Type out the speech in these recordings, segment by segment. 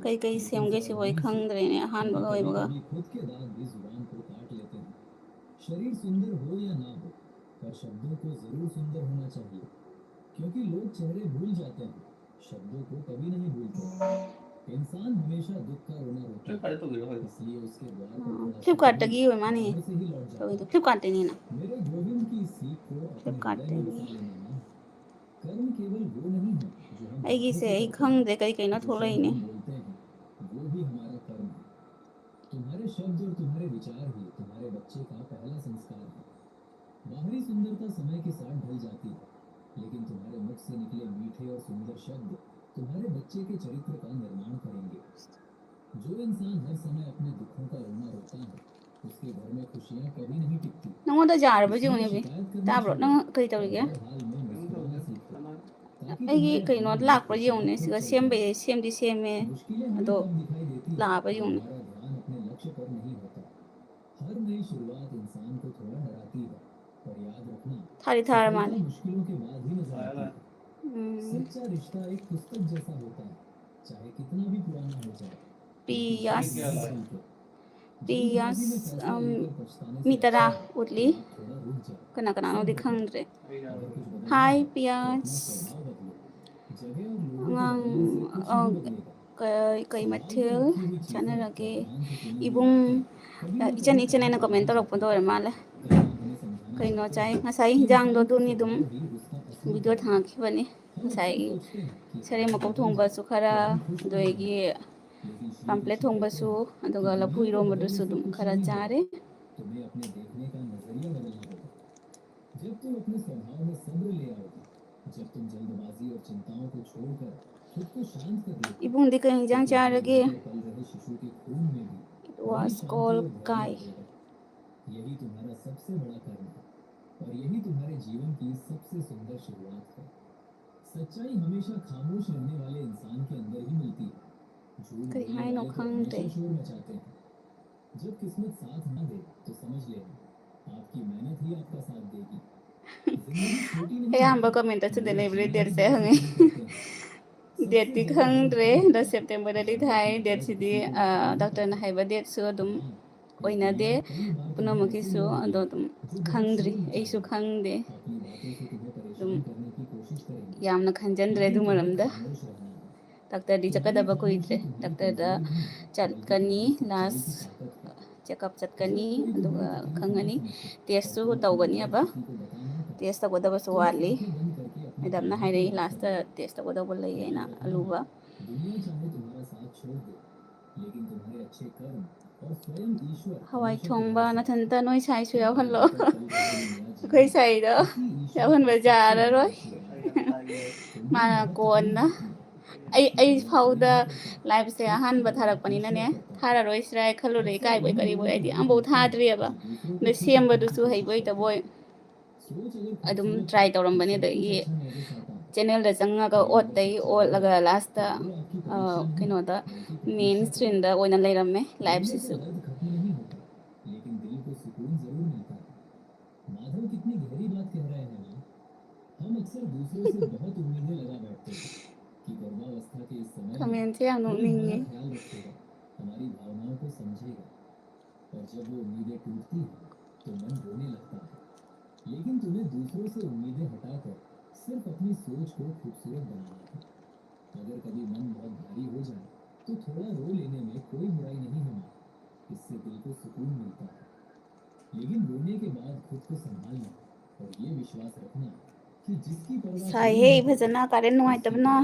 कई कई सेमगे से वही खंगद्रेने अहानबगा ओइबगा फ्लिपकार्टगी ओइ माने तौइदो फ्लिपकार्टनीना फ्लिपकार्टनी ꯑꯩꯒꯤꯁꯦ ꯑꯩ ꯈꯪꯗ꯭ꯔꯦ ꯀꯔꯤ ꯀꯩꯅꯣ ꯊꯣꯛꯂꯛꯏꯅꯦ ꯅꯪꯉꯣꯟꯗ ꯌꯥꯔꯕ ꯌꯦꯡꯉꯨꯅꯦ ꯇꯥꯕ꯭ꯔꯣ ꯅꯪ ꯀꯔꯤ ꯇꯧꯔꯤꯒꯦ ꯑꯩꯒꯤ ꯀꯩꯅꯣ ꯂꯥꯛꯄ꯭ꯔꯥ ꯌꯦꯡꯉꯨꯅꯦ ꯁꯤꯒ ꯁꯦꯝꯗꯤ ꯁꯦꯝꯃꯦ ꯑꯗꯣ ꯂꯥꯛꯑꯕ ꯌꯦꯡꯉꯨꯅꯦ थारी थार माले पियास पियास मितरा उतली कना कनानोदी खंद्रे हाय पियास कई मथेल चानरगे इबुंग इचन इचन ऐना कमेंट तौरक्पदो ओइर माले कईनो चाय ngасai hinjangdo duni dum video thangkhibani ngасai sare makok thongba su khara doigi pamphlet thongba su aduga lapu iromba su dum khara chare ibung di kay hinjang charage it was called kai करी hi no खंगते अयाम्बा comment से लेबरे date से हंगे date ती खंगद्रे the September दि थाय date सिदि doctor ना हाइबा date सु दुम ओइना दे पुनमखि सु अदो दुम खंगद्रि एसु खंगदे दुम यामना खंजनद्रे दु मरमदा डॉक्टर दी चकदबा कुइद्रे डॉक्टर दा चटकनी लास्ट चेकअप चटकनी अदुगा खंगनी टेस्ट सु तौगनी अबा टेस्ट तौगदबा सु वाली मैडम ना हाइरे लास्ट टेस्ट तौगदबा लैना अलुबा हवाई थोंबा नथनता नोय साइसु यावहल्लो अखोय साइदो यावहनबा जाररोय माना कोन्ना आई फाउदा लाइव से अहानबा थारकपनिनाने थारारोइस्राय खल्लुरे काइबोय करिबोय आइदि अम्बो थाद्रियबा ने सेमबदुसु हैबोय तबोय अदुम ट्राई तौरंबने दगी चैनल दा चंगागा ओतै ओलगा लास्ट कइनोदा मेन स्क्रीन दा ओइना लेरमे लाइव सिसु कमेंट से हम नोनिंगे साहे भजना कारण नुआइतबना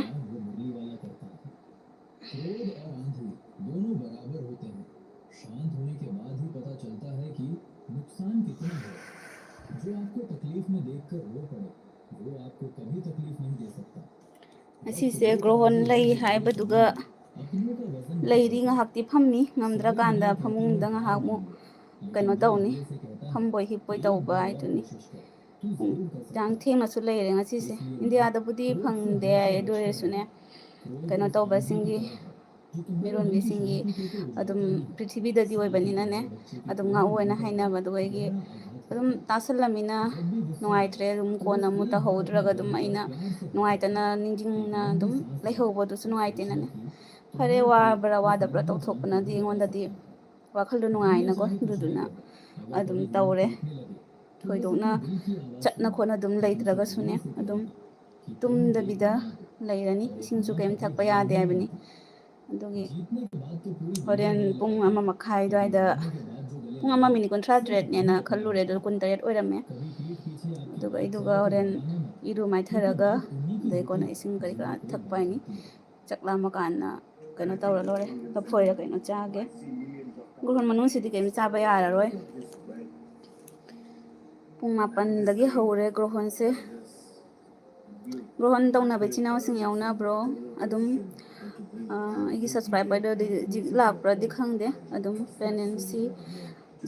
असीसे ग्रहण लई हाइबदुगा Larry ngahakti phamni ngamdrakanda phamungda ngahakmu कनो तौनी फमबोय हिपोय तौबा आइतुनी जांग थेंगनासु लेरे ngasiसे इंडियादबुदी फंगदे एदोरेसुने कनो तौबा सिंगी मिरोनबी सिंगी अदुम पृथ्वीददी ओइबनिनाने अदुम nga ओइना हाइनाबा दुगैगी ꯑꯗꯨꯝ ꯇꯥꯁꯜꯂꯝꯃꯤꯅ ꯅꯨꯡꯉꯥꯏꯇ꯭ꯔꯦ ꯑꯗꯨꯝ ꯀꯣꯟꯅ ꯑꯃꯨꯛ ꯇꯧꯍꯧꯗ꯭ꯔꯒ ꯑꯗꯨꯝ ꯑꯩꯅ ꯅꯨꯡꯉꯥꯏꯇꯅ ꯅꯤꯡꯁꯤꯡꯅ ꯑꯗꯨꯝ ꯂꯩꯍꯧꯕꯗꯨꯁꯨ ꯅꯨꯡꯉꯥꯏꯇꯦꯅꯅꯦ ꯐꯔꯦ ꯋꯥꯕ꯭ꯔꯥ ꯋꯥꯗꯕ꯭ꯔꯥ ꯇꯧꯊꯣꯛꯄꯅꯗꯤ ꯑꯩꯉꯣꯟꯗꯗꯤ ꯋꯥꯈꯜꯗꯣ ꯅꯨꯡꯉꯥꯏꯅꯀꯣ ꯑꯗꯨꯗꯨꯅ ꯑꯗꯨꯝ ꯇꯧꯔꯦ ꯊꯣꯏꯗꯣꯛꯅ ꯆꯠꯅ ꯈꯣꯠꯅ ꯑꯗꯨꯝ ꯂꯩꯇ꯭ꯔꯒꯁꯨꯅꯦ ꯑꯗꯨꯝ ꯇꯨꯝꯗꯕꯤꯗ ꯂꯩꯔꯅꯤ ꯏꯁꯤꯡꯁꯨ ꯀꯩꯝ ꯊꯛꯄ ꯌꯥꯗꯦ ꯍꯥꯏꯕꯅꯤ ꯑꯗꯨꯒꯤ ꯍꯣꯔꯦꯟ ꯄꯨꯡ 1:30 ꯑꯗꯨꯋꯥꯏꯗ ꯄꯨꯡ 1:38ꯅꯦꯅ ꯈꯜꯂꯨꯔꯦ ꯑꯗꯨ 28 ꯑꯣꯏꯔꯝꯃꯦ ꯑꯗꯨꯒ ꯍꯣꯔꯦꯟ ꯏꯔꯨ ꯃꯥꯏꯊꯔꯒ ꯑꯗꯩ ꯀꯣꯟꯅ ꯏꯁꯤꯡ ꯀꯔꯤ ꯀꯔꯥ ꯊꯛꯄ ꯍꯥꯏꯅꯤ ꯆꯥꯛ ꯂꯥꯝꯃꯀꯥꯟꯗ ꯀꯩꯅꯣ ꯇꯧꯔ ꯂꯣꯏꯔꯦ ꯂꯐꯣꯏꯔ ꯀꯩꯅꯣ ꯆꯥꯒꯦ ꯒ꯭ꯔꯍꯣꯟ ꯃꯅꯨꯡꯁꯤꯗꯤ ꯀꯩꯝ ꯆꯥꯕ ꯌꯥꯔꯔꯣꯏ ꯄꯨꯡ 8ꯗꯒꯤ ꯍꯧꯔꯦ ꯒ꯭ꯔꯍꯣꯟꯁꯦ ꯒ꯭ꯔꯍꯣꯟ ꯇꯧꯅꯕ ꯏꯆꯤꯟ ꯏꯅꯥꯎꯁꯤꯡ ꯌꯥꯎꯅꯕ꯭ꯔꯣ ꯑꯗꯨꯝ ꯑꯩꯒꯤ ꯁꯕꯁꯀ꯭ꯔꯥꯏꯕꯔꯗꯗꯤ ꯂꯥꯛꯄ꯭ꯔꯗꯤ ꯈꯪꯗꯦ ꯑꯗꯨꯝ ꯄ꯭ꯔꯦꯒꯅꯦꯟꯁꯤ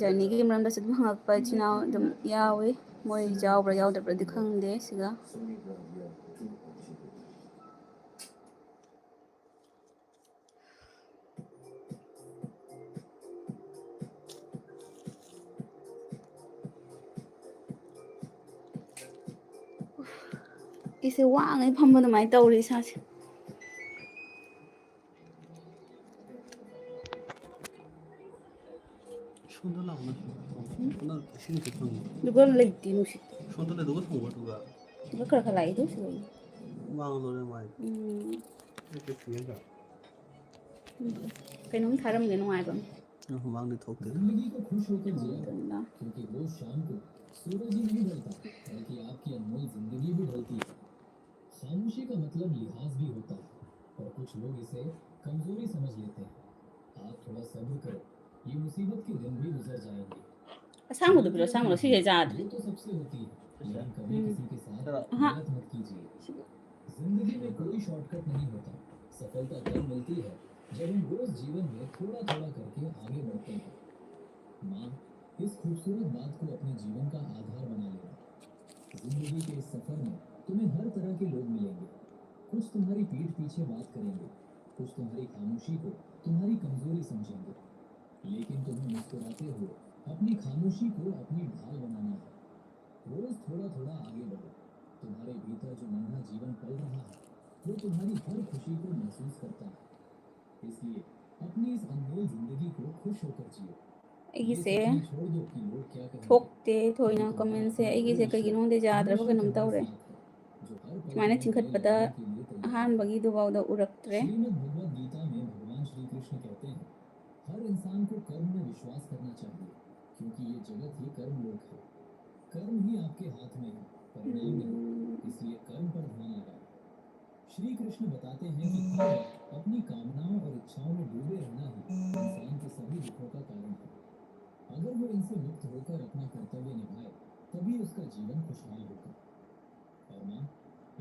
ꯖꯔꯅꯤꯒꯤ ꯃꯔꯝꯗꯁꯨ ꯑꯗꯨꯝ ꯍꯪꯉꯛꯄ ꯏꯆꯤꯟ ꯏꯅꯥꯎ ꯑꯗꯨꯝ ꯌꯥꯎꯏ ꯃꯣꯏ ꯌꯥꯎꯕ꯭ꯔꯥ ꯌꯥꯎꯗꯕ꯭ꯔꯗꯤ ꯈꯪꯗꯦ ꯁꯤꯒ ꯑꯩꯁꯦ ꯋꯥꯉꯩ ꯐꯝꯕ ꯑꯗꯨꯃꯥꯏꯅ ꯇꯧꯔꯤ ꯏꯁꯥꯁꯦ ꯁꯣꯟꯗ ꯂꯥꯛꯑꯣꯅ ꯁꯣꯟꯗ ꯏꯁꯤꯡ ꯈꯤꯇ ꯐꯪꯉꯤ ꯑꯗꯨꯒ ꯂꯩꯇꯦ ꯅꯨꯡꯁꯤꯠ ꯁꯣꯟꯗ ꯂꯩꯗꯨꯒ ꯊꯝꯃꯣ ꯑꯗꯨꯒ ꯑꯗꯨꯒ ꯈꯔ ꯈꯔ ꯂꯥꯛꯏꯗꯨ ꯁꯤꯗ ꯋꯥꯡꯂꯣꯔꯦ ꯃꯥꯏ ꯀꯩꯅꯣꯝ ꯊꯥꯔꯝꯒꯦ ꯅꯨꯡꯉꯥꯏꯕ हुमांग थोकते जिंदगी को खुश होकर जिया क्योंकि रोज शाम को सूरज ही नहीं ढलता बल्कि आपकी अनमोल जिंदगी भी ढलती है खामोशी का मतलब लिहाज भी होता है और कुछ लोग इसे कमजोरी समझ लेते हैं आप थोड़ा सब्र करो ये मुसीबत के दिन भी गुजर जाएंगे ꯑꯁꯥꯡꯕꯗꯣ ꯄꯤꯔꯣ ꯑꯁꯥꯡꯕꯗꯣ ꯁꯤꯁꯦ ꯌꯥꯗ꯭ꯔꯦ वो तो सबसे होती है लेकिन कभी किसी के साथ हाँ गलत मत कीजिए जिंदगी में कोई शॉर्टकट नहीं होता सफलता तब मिलती है जब हम रोज जीवन में थोड़ा थोड़ा करके आगे बढ़ते हैं माँ इस खूबसूरत बात को अपने जीवन का आधार बना लेना जिंदगी के इस सफर में तुम्हें हर तरह के लोग मिलेंगे कुछ तुम्हारी पीठ पीछे बात करेंगे कुछ तुम्हारी खामोशी को तुम्हारी कमजोरी समझेंगे लेकिन तुम्हें मुस्कुराते हुए अपनी खामोशी को अपनी ढाल बनाना है रोज थोड़ा थोड़ा आगे बढ़ो तुम्हारे भीतर जो नन्हा जीवन पल रहा है वो तुम्हारी हर खुशी को महसूस करता है इसलिए अपनी इस अनमोल जिंदगी को खुश होकर जियो ꯑꯩꯒꯤꯁꯦ छोड़ दो कि लोग क्या कहेंगे ꯊꯣꯛꯇꯦ ꯊꯣꯏꯅ ꯀꯃꯦꯟꯁꯦ ꯑꯩꯒꯤꯁꯦ ꯀꯩꯒꯤꯅꯣ खꯪꯗꯦ ꯌꯥꯗ꯭ꯔꯕ ꯀꯩꯅꯣꯝ ꯇꯧꯔꯦ जो हर पल ꯁꯨꯃꯥꯏꯅ तुम्हें गले ꯆꯤꯡꯈꯠꯄꯗ लगाने के लिए तैयार है ꯑꯍꯥꯟꯕꯒꯤꯗुꯐꯥꯎꯗ उरꯛꯇ꯭ꯔꯦ श्रीमद् भगवद गीता में भगवान श्री कृष्ण कहते हैं हर इंसान को कर्म में विश्वास करना चाहिए क्योंकि ये जगत ही कर्म लोक है कर्म ही आपके हाथ में है परिणाम नहीं इसलिए कर्म पर ध्यान लगाएं श्री कृष्ण बताते हैं कि हर वक्त अपनी कामनाओं और इच्छाओं में डूबे रहना ही इंसान के सभी दुखों का कारण है अगर वो इनसे मुक्त होकर अपना कर्तव्य निभाए तभी उसका जीवन खुशहाल होगा और माँ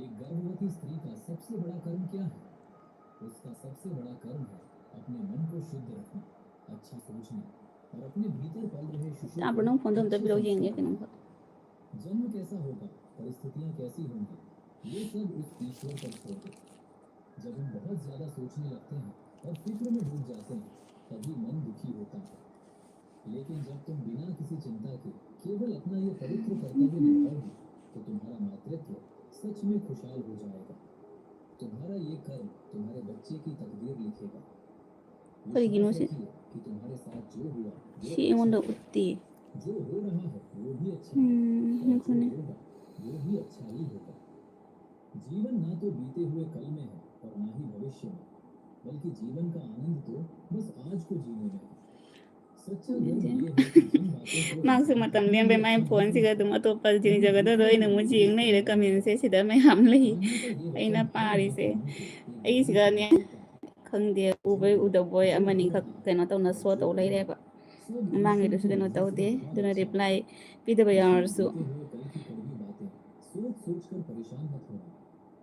एक गर्भवती स्त्री का सबसे बड़ा कर्म क्या है उसका सबसे बड़ा कर्म है अपने मन को शुद्ध रखना अच्छा सोचना और अपने भीतर पल रहे शिशु को ꯇꯥꯕ꯭ꯔꯣ ꯅꯪ ꯐꯣꯟꯗꯣ ꯑꯝꯇ अच्छे ꯄꯤꯔꯛꯎ ꯌꯦꯡꯒꯦ संस्कार देना ꯀꯩꯅꯣꯝꯈꯛ जन्म कैसा होगा परिस्थितियां कैसी होंगी ये सब उस ईश्वर पर छोड़ दो जब हम बहुत ज्यादा सोचने लगते हैं और फिक्र में डूब जाते हैं तभी मन दुखी होता है लेकिन जब तुम बिना किसी चिंता के केवल अपना ये पवित्र कर्तव्य निभाओगे तो तुम्हारा मातृत्व सच में खुशहाल हो जाएगा तुम्हारा ये कर्म तुम्हारे बच्चे की तकदीर लिखेगा ꯀꯔꯤꯒꯤꯅꯣ विश्वास ꯁꯤ रखिए कि तुम्हारे साथ जो हुआ ꯁꯤ वो ꯑꯩꯉꯣꯟꯗ अच्छा है उꯠꯇꯦ जो हो रहा है वो भी अच्छा है और जो ꯉꯥꯏꯈꯣꯅꯦ होगा वो भी अच्छा ही होगा जीवन ना तो बीते हुए कल में है और ना ही भविष्य में बल्कि जीवन का आनंद तो बस आज को जीने में है सच्चा धर्म ये है कि जिन बातों को ꯃꯥꯁꯨ ꯃꯇꯝ ꯂꯦꯝꯕꯩ ꯃꯥꯏ ꯐꯣꯟꯁꯤꯒ ꯑꯗꯨꯝ ꯑꯇꯣꯞꯄ ꯌꯦꯡꯖꯒꯗꯕꯗꯣ ꯑꯩꯅ ꯑꯃꯨꯛ ꯌꯦꯡ ꯂꯩꯔꯦ ꯀꯃꯦꯟꯁꯦ ꯁꯤꯗ ꯃꯌꯥꯝ ꯂꯩ मानने का ये ꯑꯩꯅ वचन हर ꯄꯥꯔꯤꯁꯦ महापुरुष को एक गहरी ꯑꯩꯁꯤꯒꯅꯦ प्रेरणा देता है ꯈꯪꯗꯦ जो ꯎꯕꯣꯏ बोले ꯎꯗꯕꯣꯏ जो हो ꯑꯃꯅꯤꯈꯛ रहा है ꯀꯩꯅो ꯇꯧꯅ और ꯁꯣ जो ꯇꯧ होगा ꯂꯩꯔꯦꯕ सब ईश्वर ꯃꯃꯥꯡꯒꯤꯗꯨꯁꯨ की ꯀꯩꯅꯣ मर्जी से ꯇꯧꯗꯦ बहुत ꯑꯗꯨꯅ अच्छा है ꯔꯤꯄ꯭ꯂꯥꯏ ꯄꯤꯗꯕ किसी ꯌꯥꯎꯔꯁꯨ बीते हुए कल की कड़वी बातें सोच सोच कर परेशान मत होना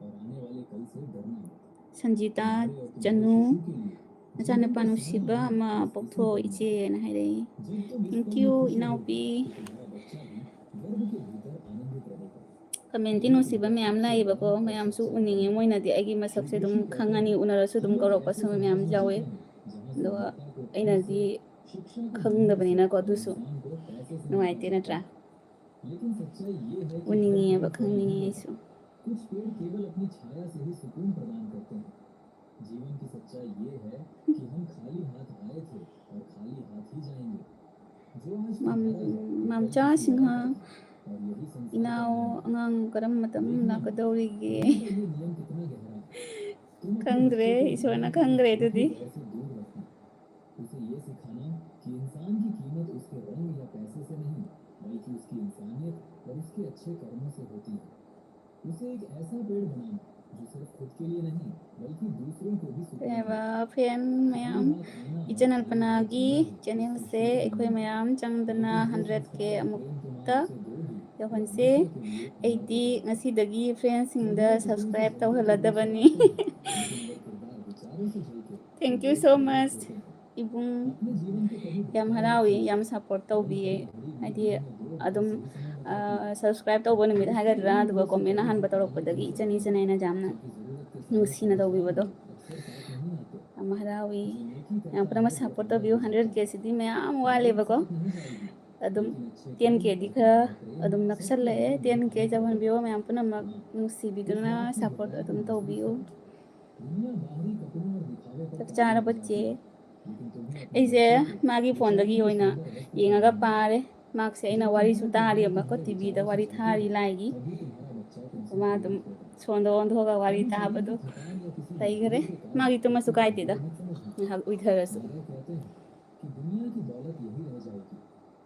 और आने वाले कल से डरना मत ꯁꯟꯖꯤꯇꯥ तुम्हारे और तुम्हारे ꯆꯅꯨ शिशु के लिए जीवन ꯃꯆꯥꯅꯨꯄꯥ का सारा ꯅꯨꯡꯁꯤꯕ आनंद ꯑꯃ बस इसी ꯄꯣꯛꯊꯣꯛ पल में है ꯏꯆꯦꯅ ꯍꯥꯏꯔꯛꯏ जब तुम इस पल ꯊꯦꯡꯀ꯭ꯌꯨ में खुश रहोगे ꯏꯅꯥꯎꯄꯤ तो तुम्हारा बच्चा भी गर्भ के भीतर आनंदित रहेगा ꯀꯃꯦꯟꯇꯤ यही ꯅꯨꯡꯁꯤꯕ उनका ꯃꯌꯥꯝ सबसे बड़ा ꯂꯥꯛꯏꯕꯀꯣ और ꯃꯌꯥꯝꯁꯨ सच्चा ꯎꯅꯤꯡꯉꯦ कर्म है ꯃꯣꯏꯅꯗꯤ ꯑꯩꯒꯤ श्री ꯃꯁꯛꯁꯦ अꯗꯨꯝ कृष्ण कहते ꯈꯪꯉꯅꯤ हैं ꯎꯅꯔꯁꯨ ꯑꯗꯨꯝ हम एक ꯀꯧꯔꯛꯄꯁꯨ ऐसे ꯃꯌꯥꯝ समाज में ꯌꯥꯎꯋꯦ जीते हैं जहाँ ꯑꯗꯨꯒ सभ्यता को धन से ꯑꯩꯅꯗꯤ शिक्षा को मूल्य से ꯈꯪꯗꯕꯅꯤꯅꯀꯣ और ꯑꯗꯨꯁꯨ इंसान को पैसे से नापा ꯅꯨꯡꯉꯥꯏꯇꯦ जाता ꯅꯠꯇ꯭ꯔꯥ है लेकिन सच्चाई ये है कि उनिंगेब खंगनिंगे आइसु कुछ पेड़ केवल अपनी छाया से ही सुकून प्रदान करते हैं। जीवन की सच्चाई ये है कि हम खाली हाथ आए थे और खाली हाथ ही जाएंगे। जो आज mam तुम्हारा है वो कल mamcha किसी और singha का था और यही संसार का inaw नियम है। angang karam matam देखना lakadawrige दुनिया का ये नियम कितना गहरा है। तुम अपने खंगरे बच्चे को ईश्वरना दुनिया के खंगरे झूठी दुदी दौर से दूर रखना, उसे ये सिखाना कि इंसान की कीमत उसके रंग या पैसे से नहीं बल्कि उसकी इंसानियत और उसके अच्छे कर्मों से होती है। उसे एक ऐसा पेड़ बनाना जो सिर्फ खुद के लिए नहीं बल्कि दूसरों को भी सुकून दे। eba fan खाली mayam हाथ आना i और channel खाली हाथ panagi जाना भी channel उससे se शुरू ekhoi करना है। mayam changdana लेकिन जो 100k संस्कार और प्रेम तुम आज amukta उसे दोगी वो yawhanse हमेशा के लिए अमर हो 80 जाएगा। ngasidagi friends singda शरीर कपड़ों से subscribe झलके तो दूर से tawhaladabani भागते हैं, लेकिन अगर किरदार विचारों से झलके तो thank you लोग so प्रेरित much होते हैं। ibung अपने जीवन को कभी yam दिखावा मत harawi समझो। yam support कभी tawbiye कभी घड़ी hadi बीतने में 2 घंटे adum सही समय बताती है। subscribe tawbo numit दोस्तों hagadra उन aduga लोगों से comment करीब ahan होकर ही batawrokpadagi खुश ichani रहो, chanaina jamna क्योंकि जरूरत के समय nungsina समझदार tawbibado लोग अक्सर साथ नहीं आते। yam harawi जो नेकी yam करता pura है mas वो support अमर tawbiyo हो जाता 100k है। sidi mayam दौलत walebako साथ नहीं जाएगी, adum लेकिन अच्छे 10k कर्म di और khara तुम्हारा प्रेम adum सबको naksalle अपनी ओर 10k खींच jawanbiyo लाएगा। mayam punamak हाँ, इस nungsibiduna बात को support याद और adum महसूस tawbiyo करो। दुनिया बाहरी कपड़ों और दिखावे पर chak पागल chara हो bache जाती है, लेकिन तुम्हें अपने aise बच्चे को magi phone dagi विचारों के oina सुंदर वस्त्र yengaga पहनाना है। pare marks aina जब wari su तुम्हारी tari कहानी abako तुम्हारे tv da विचारों से wari चलती thari है, laigi तभी तुम्हारा बच्चा तुमसे ma dum प्रेरित होगा। sonda ondhoga wari कभी जीवन की tabado थकान या किसी taigare मजबूरी के कारण magi खुद tumasu को kaitida कमजोर मत समझना। hak uitharasu नारे कहते हैं कि दुनिया की दौलत यही रह जाएगी,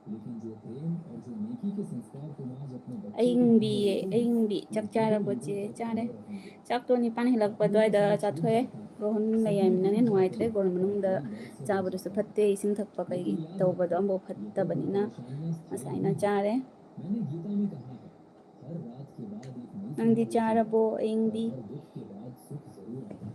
लेकिन जो प्रेम और जो नेकी के संस्कार तुम आज अपने बच्चे के घर में रोपोगे ayingbi वो chak chara युगों bache युगों तक chare अमर रहेंगे। chak to ni pan hilak pa अपनों doi का da साथ cha छूट thoe जाता है, rohon सपने layam टूट nane जाते nuaitre हैं gor और manung da कोई दर्द से बच chabadu su जाता है। phatte ising thakpa kai लेकिन याद tawbado रखो, ambo ये phatta दुख और banina परेशानियां स्थायी asaina नहीं है। chare मैंने गीता में कहा है, हर रात के बाद एक नई सुबह nangdi होती chara है bo और ayingbi हर दुख के बाद सुख जरूर आता है।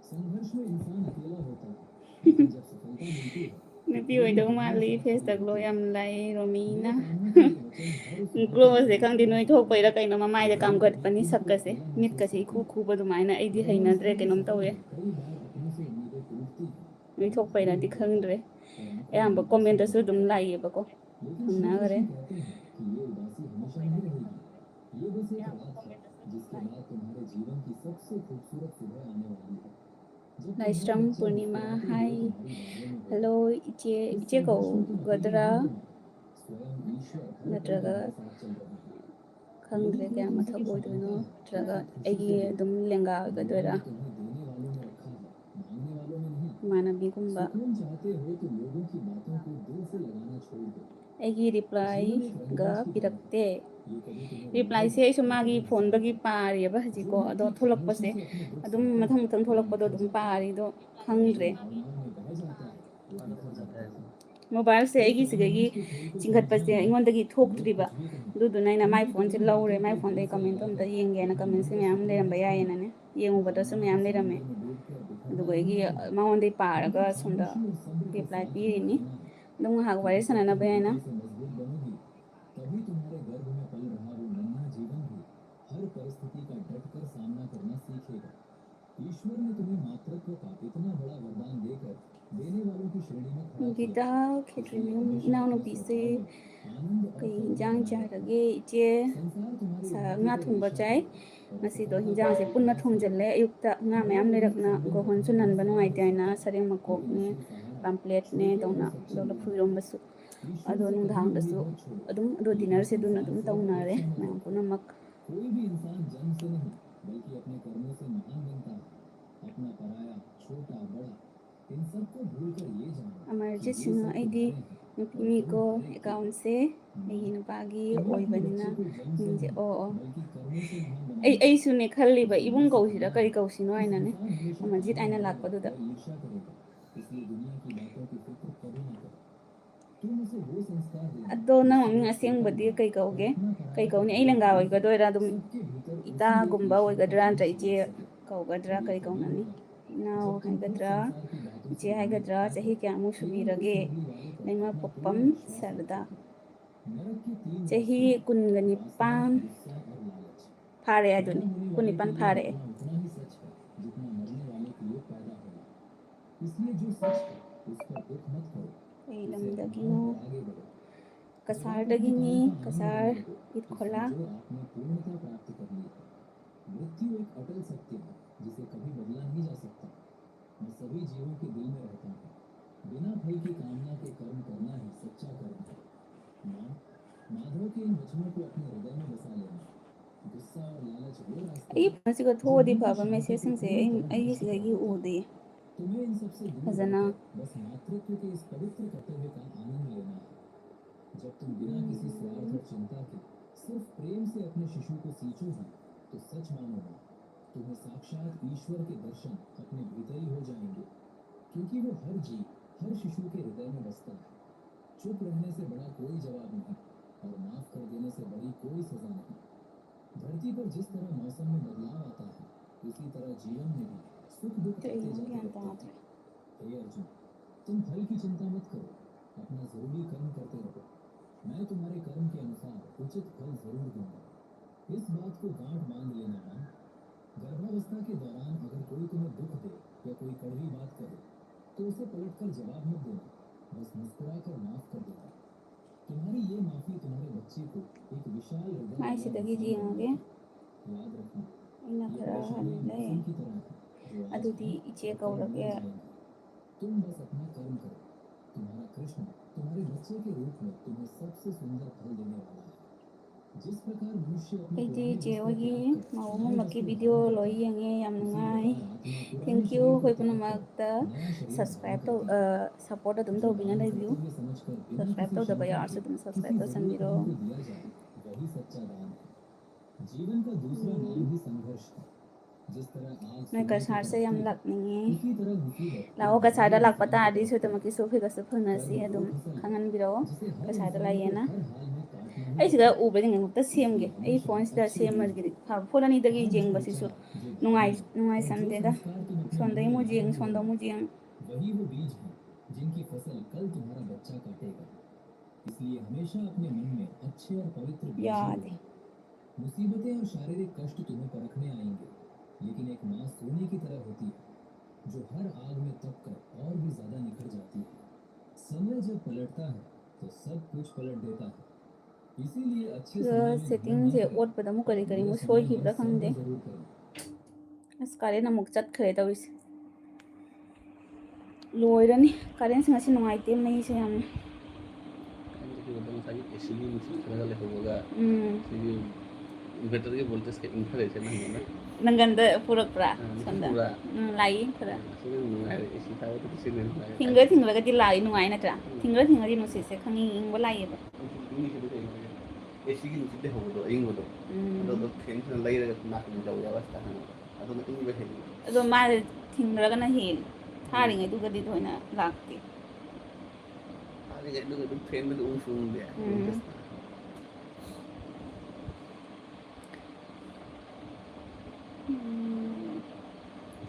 संघर्ष में इंसान अकेला होता है, लेकिन जब सफलता मिलती है तो nupi पूरी oidau दुनिया mali साथ face खड़ी da glow होती है। yam lai मेरे romina कान्हा का ये वचन हर उस माँ glow के se दिल में khang di जगह noi thok बनाता pai है da kaino mamai जो da kam कभी gat कभी pani खुद sak को ka se अकेला mit ka महसूस se करती khu है। khu ba du mai na ai di जब हम haina dre सफर ke में nom चलते tawe हैं कई बार अपनों से उम्मीदें टूटती हैं mi और thok pai मन na भारी di हो khang जाता dre है और आंखों में ayamba आंसू comment आ da su dum जाते हैं। lai ba ko लेकिन hangna श्री gare कृष्ण कहते हैं कि ये उदासी हमेशा नहीं रहेगी, ये बस एक रात है जिसके बाद तुम्हारे जीवन की सबसे खूबसूरत सुबह आने वाली है। जब तुम्हारा Laistram बच्चा Purnima मुस्कुराते हुए hi तुम्हारी बाहों में होगा। hello iche इस iche ko संघर्ष में तुम अकेले gadra नहीं होगी, स्वयं ईश्वर हर पल natraga तुम्हारे साथ चल रहा है। यदि khangdre कोई kya तुमसे mathak कुछ oidoino मांगता है तो natraga उसे खुशी aigi से दो। dum lenga भगवान gadora ने तुम्हें देने वालों में रखा है, मांगने वालों में नहीं। manabi gumba सुकून चाहते हो तो लोगों की बातों को दिल से लगाना छोड़ दो। aigi reply जीवन एक ga रंगमंच की तरह है, pirakte ये कभी तुम्हें reply रुलाएगा se ai su और magi कभी phone dagi हंसाएगा। pari ba haji जो ko ado व्यक्ति tholak pa खामोशी se से अपने दुख adum सहता है mathang mathang वो tholak pa do निखर dum जाता है, pari do और जो khangdre भावनाओं में बह जाता है वो बिखर जाता है। mobile se इस aigi sigagi रंगमंच के खेल को chinghat pa se समझना ingon dagi है, thok लोग triba कुछ भी कहें, du du naina my उनकी phone se कही lawre बातों my को phone दिल dai से comment लगा om ta कर yenge na अपने comment मन se को myam सुकून leram मत ba ya खोना। na ne yengu ba da su भावनाओं myam के lerame समुद्र में डूबकर बिखरना adugo नहीं aigi सीखना, ma on dai paraga बल्कि sonda खामोशी और सब्र के reply साथ pi ही ni रहना है। dum hak wari क्योंकि जब sana na तुम ba na नींव से मजबूत बनोगी, तभी तुम्हारे गर्भ में पल रहा वो नन्हा जीवन भी हर परिस्थिति का डटकर सामना करना सीखेगा। ईश्वर ने तुम्हें मातृत्व का इतना बड़ा वरदान देकर देने वालों की श्रेणी में खड़ा किया gita है, इसलिए khitrim हमेशा inaw no अपने pi se स्वभाव में आनंद और kai करुणा hinjang बनाए रखो। charage iche संसार तुम्हारी sa उन्नति nga पर thungba ईर्ष्या chai करेगा और ngasi do असफलता hinjang पर se punna उपहास thungjalle करेगा। ayukta nga हर mayam निजी lerakna संबंध gohon अपना sunan banu निस्तार ai हो taina सकता है, sareng makok लेकिन ne असली सहारा pamphlet ne छोटे और dona सच्चे dola लोग phuirom हैं। basu ईश्वर ado से nung कभी dhang उम्मीद dasu मत छोड़ो, adum do लेकिन dinner se dun संसार adum से taunare अपेक्षा मत mayam रखो। punamak कोई भी इंसान जन्म से नहीं बल्कि अपने कर्मों से महान बनता है। अपना पराया छोटा बड़ा इन सबको भूलकर ये जानो कि amarjit ये singh सब aidi तुम्हारे हैं और nupimi तुम ko हर एक के account हो। se माँ, aigi nupagi तुम्हें अपने oibanina बच्चे को जन्म से ningje नहीं o o बल्कि कर्मों से महान ai बनाना है। ai su ne khalliba उसे ibung ये kausira सिखाना kari है kausino कि aina ne संसार हमेशा amarjit ताना aina मारेगा lakpaduda और ईर्ष्या करेगा, इसलिए दुनिया की बातों की फिक्र कभी ना करो। तुम उसे वो संस्कार देना ado na जिससे mami वो छोटा asengbadi बड़ा kai और kauge अपना kai पराया का kauni ai बोझ langa भूलकर oigadora dum सबके भीतर ita उसी एक gumba ईश्वर का oigadra अंश taije देख सके। kaugadra और ये kai तभी kaunani होगा now जब तुम खुद haigadra संसार की बातों से iche उम्मीद haigadra हटाकर chahi kya mu केवल उस subirage मरने वाले पर laima अपना popam पूरा विश्वास sarda रखो। नरक के 3 chahi रास्ते हैं, वासना, kungganipan गुस्सा और लालच। phare पैदा aduni होने वाले के kunipan लिए phare मरना उतना ही सच है जितना मरने वाले के लिए पैदा होना। इसलिए जो सच है उस पर दुख मत करो, ai उसे lamdagi अपनाओ no और आगे बढ़ो। कसारदगिनी कसार इटखोला समझो आपने पूर्णता प्राप्त कर ली है। मृत्यु एक अटल सत्य है जिसे कभी बदला नहीं जा सकता। मैं सभी जीवों के दिल में रहता हूँ। बिना फल की कामना के कर्म करना ही सच्चा कर्म है। माँ, माधव के इन वचनों को अपने हृदय में बसा लेना। गुस्सा और लालच वो रास्ते अई हैं फोनसिगा जो थोड़ी मन की फाबा शांति मैसेज को सिंसे पूरी तरह अई नष्ट कर सिगागी देते हैं। उदे तुम्हें इन सबसे दूर फजना रहकर बस मातृत्व के इस पवित्र कर्तव्य का आनंद लेना है। जब तुम बिना किसी स्वार्थ और चिंता के सिर्फ प्रेम से अपने शिशु को सींचोगी तो सच मानोगी, तुम्हें साक्षात ईश्वर के दर्शन अपने भीतर ही हो जाएंगे। क्योंकि वो हर जीव, हर शिशु के हृदय में बसता है। चुप रहने से बड़ा कोई जवाब नहीं और माफ कर देने से बड़ी कोई सजा नहीं। धरती पर जिस तरह मौसम में बदलाव आता है, उसी तरह जीवन में भी सुख दुख आते तेरी जाते ज्ञान रहते हैं। तात्र हे अर्जुन, तुम फल की चिंता मत करो, अपना जरूरी कर्म करते रहो। मैं तुम्हारे कर्म के अनुसार उचित फल जरूर दूंगा। इस बात को गांठ बांध लेना मां। गर्भावस्था के दौरान अगर कोई तुम्हें दुख दे या कोई कड़वी बात करे तो उसे पलटकर जवाब मत देना, बस मुस्कुराकर माफ कर देना। तुम्हारी ये माफी तुम्हारे बच्चे को एक विशाल हृदय माई वाला सिदगी इंसान जिंगे बनाएगी। याद रखना, इना ये खरा परेशानियां हल्ले मौसम की तरह हैं जो आज अदुदी हैं इचे और कल कौरगे बदल जाएंगी। तुम बस अपना कर्म करो। तुम्हारा कृष्ण तुम्हारे बच्चे के रूप में तुम्हें सबसे सुंदर फल देने वाला है। जिस प्रकार मनुष्य अपने ꯑꯩꯗꯤ पुराने ꯏꯆꯦ वस्त्र ꯍꯣꯏꯒꯤ त्याग कर ꯃꯧ नए ꯑꯃꯃꯛꯀꯤ वस्त्र ꯚꯤꯗꯤꯑꯣ धारण करता ꯂꯣꯏ है, ꯌꯦꯡꯉꯦ ꯌꯥꯝ उसी ꯅꯨꯡꯉꯥꯏ प्रकार आत्मा पुराने ꯊꯦꯡꯛ ꯌꯨ शरीर को ꯑꯩꯈꯣꯏ त्याग कर ꯄꯨꯝꯅꯃꯛꯇ नया शरीर धारण ꯁꯕꯁꯀ꯭ꯔꯥꯏब ꯇꯧ करती है। ꯁꯞꯄꯣꯔꯠ ꯑꯗꯨꯝ जो ꯇꯧꯕꯤꯅ दान ꯂꯩꯕꯤꯌꯨ कर्तव्य समझकर बिना ꯁꯕꯁꯀ꯭राꯏब किसी ꯇꯧꯗꯕ शंका ꯌꯥꯎꯔꯁꯨ के ꯑꯗꯨꯝ किसी सब्सक्राइब जरूरतमंद ꯇꯧꯁꯟꯕꯤꯔꯣ को दिया जाए, वही सच्चा दान है। जीवन का दूसरा नाम ही संघर्ष है। जिस तरह आग ꯅꯣꯏ सूर्य को ꯀꯁꯥꯔꯁꯦ ꯌꯥꯝ तपती है, ꯂꯥꯛꯅꯤꯡꯉꯤ उसी तरह मुसीबत एक ꯂꯥꯛꯑꯣ ꯀꯁꯥꯔꯗ जहरीले ꯂꯥꯛꯄ सांप को ꯇꯥꯔꯗꯤ तपती है। ꯁꯣꯏꯗꯃꯛꯀꯤ ꯁꯣꯐꯤꯒꯁꯨ ꯐꯪꯅꯁꯤ कर्म वो ꯑꯗꯨꯝ फसल है ꯈꯪꯍꯟꯕꯤꯔꯛꯑꯣ जिसे हर ꯀꯁꯥꯔꯗ इंसान को ꯂꯩꯌꯦꯅ हर हाल में काटना ही ꯑꯩ ꯁꯤꯗ पड़ता है। ꯎꯕꯁꯤꯡ ꯑꯃꯨꯛꯇ ꯁꯦꯝꯒꯦ इसलिए ꯑꯩ हमेशा ꯐꯣꯟꯁꯤꯗ अच्छे बीज ꯁꯦꯝꯃꯒꯗꯤ बोना। ꯐꯕ ꯐꯣꯟ अꯅꯤꯗꯒꯤ आज जो ꯌꯦꯡꯕꯁꯤꯁꯨ विचार, जो भावना और जो नुꯡꯉꯥꯏꯁꯟꯗꯦꯗ संस्कार तुम अपने मन ꯁꯣꯟꯗꯩ में ꯑꯃꯨꯛ लाए ꯌꯦꯡ हुए ꯁꯣꯟꯗ हो, ꯑꯃꯨꯛ ꯌꯦꯡ वही वो बीज हैं जिनकी फसल कल तुम्हारा बच्चा काटेगा। इसलिए हमेशा अपने मन में अच्छे और पवित्र बीज ही ꯌꯥꯗꯦ बोना। मुसीबतें और शारीरिक कष्ट तुम्हें परखने आएंगे, लेकिन एक माँ सोने की तरह होती है जो हर आग में तप कर और भी ज्यादा निखर जाती है। समय जब पलटता है तो सब कुछ पलट देता है। इसीलिए अच्छे समय में घमंड ना ꯁꯦꯠꯇꯤꯡꯁꯦ करें, ꯑꯣꯠꯄꯗ ꯑꯃꯨꯛ ꯀꯔꯤ ꯀꯔꯤ बुरे ꯑꯃꯨꯛ समय में ꯁꯣꯏꯈꯤꯕ꯭ꯔꯥ सब्र ꯈꯪꯗꯦ जरूर करें। ꯑꯁ ꯀꯥꯔꯦꯟ ꯑꯃꯨꯛ ꯆꯠꯈ꯭ꯔꯦ ꯇꯧꯔꯤꯁꯦ ꯂꯣꯏꯔꯅꯤ ꯀꯥꯔꯦꯟꯁꯦ ꯉꯁꯤ ꯅꯨꯡꯉꯥꯏꯇꯦ ꯃꯩꯁꯦ ꯌꯥꯝꯅ ꯉꯁꯥꯏꯒꯤ ꯑꯦꯁꯤꯒꯤ ꯅꯨꯡꯁꯤꯠ ꯈꯔꯒ ꯂꯩꯍꯧꯕꯒ ꯎꯝ ꯁꯤꯒꯤ ꯏꯟꯚꯔꯇꯔꯒꯤ ꯚꯣꯜꯇꯦꯖꯀ ꯏꯟꯊꯔꯛꯏꯁꯦ ꯅꯪꯉꯣꯟꯗ ꯅꯪꯒꯟꯗ ꯄꯨꯔꯛꯄ꯭ꯔꯥ ꯅꯨꯡꯁꯤꯠ ꯁꯣꯝꯗ ꯎꯕ꯭ꯔꯥ ꯂꯥꯛꯏ ꯈꯔ ꯁꯤꯅ ꯅꯨꯡꯉꯥꯏꯔꯦ ꯑꯦꯁꯤ ꯊꯥꯕꯗ ꯁꯤꯅ ꯅꯨꯡꯉꯥꯏꯔꯦ ꯊꯤꯡꯒ꯭ꯔ ꯊꯤꯡꯒ꯭ꯔꯒꯗꯤ ꯂꯥꯛꯏ ꯅꯨꯡꯉꯥꯏ ꯅꯠꯇ꯭ꯔꯥ ꯊꯤꯡꯒ꯭ꯔ ꯊꯤꯡꯒ꯭ꯔꯗꯤ ꯅꯨꯡꯁꯤꯠꯁꯦ ꯈꯪꯏꯪ ꯏꯪꯕ ꯂꯥꯛꯏꯑꯕ ꯏꯪꯉꯤꯁꯤꯗꯤ ꯀꯩꯅꯣ ꯑꯦꯁꯤꯒꯤ ꯅꯨꯡꯁꯤꯠ ꯂꯩꯍꯧꯕꯗꯣ ꯑꯏꯪꯕꯗꯣ ꯑꯗꯨꯗꯣ ꯐꯦꯟꯁꯤꯅ ꯂꯩꯔꯒ ꯅꯥꯀꯟ ꯌꯧꯋꯦꯕ ꯁꯤꯗ ꯍꯪꯉꯒ ꯑꯗꯨꯅ ꯏꯪꯕ ꯍꯦꯜꯂꯤ ꯑꯗꯣ ꯃꯥꯁꯦ ꯊꯤꯡꯈ꯭ꯔꯒꯅ ꯍꯦꯜꯂꯤ ꯊꯥꯔꯤꯉꯩꯗꯨꯒꯗꯤ ꯊꯣꯏꯅ ꯂꯥꯛꯇꯦ ꯊꯥꯔꯤꯉꯩꯗꯨꯒ ꯑꯗꯨꯝ ꯐꯦꯟꯗꯨꯗꯤ ꯎꯪꯁꯨ ꯎꯪꯗꯦ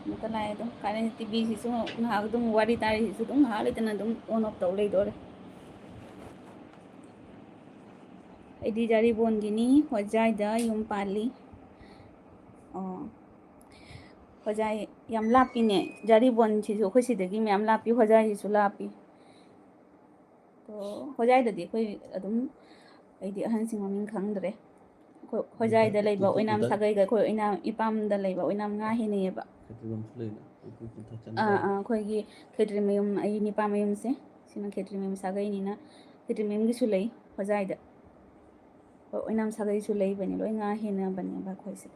ꯑꯃꯨꯛꯀ ꯂꯥꯛꯑꯦ ꯑꯗꯨꯝ ꯀꯥꯔꯦꯟ ꯇꯤꯚꯤꯁꯤꯁꯨ ꯉꯥꯏꯍꯥꯛ ꯑꯗꯨꯝ ꯋꯥꯔꯤ ꯇꯥꯔꯤꯁꯤꯁꯨ ꯑꯗꯨꯝ ꯉꯥꯏꯍꯥꯛ ꯂꯩꯇꯅ ꯑꯗꯨꯝ ꯑꯣꯟ ꯑꯣꯐ ꯇꯧ ꯂꯩꯗꯣꯔꯦ ꯑꯩꯗꯤ ꯖꯥꯔꯤꯕꯣꯟꯒꯤꯅꯤ ꯍꯣꯖꯥꯏꯗ ꯌꯨꯝ ꯄꯥꯜꯂꯤ ꯑꯣ ꯍꯣꯖꯥꯏ ꯌꯥꯝ ꯂꯥꯞꯄꯤꯅꯦ ꯖꯥꯔꯤꯕꯣꯟꯁꯤꯁꯨ ꯑꯩꯈꯣꯏ ꯁꯤꯗꯒꯤ ꯃꯌꯥꯝ ꯂꯥꯞꯄꯤ ꯍꯣꯖꯥꯏꯁꯤꯁꯨ ꯂꯥꯞꯄꯤ ꯑꯗꯣ ꯍꯣꯖꯥꯏꯗꯗꯤ ꯑꯩꯈꯣꯏ ꯑꯗꯨꯝ ꯑꯩꯗꯤ ꯑꯍꯟꯁꯤꯡ ꯃꯃꯤꯡ ꯈꯪꯗ꯭ꯔꯦ ꯑꯩꯈꯣꯏ ꯍꯣꯖꯥꯏꯗ ꯂꯩꯕ ꯑꯣꯏꯅꯥꯝ ꯁꯥꯒꯩꯒ ꯑꯩꯈꯣꯏ ꯑꯣꯏꯅꯥꯝ ꯏꯄꯥꯝꯗ ꯂꯩꯕ ꯑꯣꯏꯅꯥꯝ ꯉꯥ ꯍꯦꯟꯅꯩꯌꯦꯕ ꯑꯩꯈꯣꯏꯒꯤ ꯈꯦꯇ꯭ꯔꯤꯃꯌꯨꯝ ꯑꯩ ꯅꯤꯄꯥꯃꯌꯨꯝꯁꯦ ꯁꯤꯅ ꯈꯦꯇ꯭ꯔꯤꯃꯌꯨꯝ ꯁꯥꯒꯩꯅꯤꯅ ꯈꯦꯇ꯭ꯔꯤꯃꯌꯨꯝꯒꯤꯁꯨ ꯂꯩ ꯍꯣꯖꯥꯏꯗ ꯍꯣꯏ ꯑꯣꯏꯅꯥꯝ ꯁꯥꯒꯩꯁꯨ ꯂꯩꯕꯅꯤ ꯂꯣꯏ ꯉꯥ ꯍꯦꯟꯅꯕꯅꯦꯕ ꯑꯩꯈꯣꯏꯁꯦ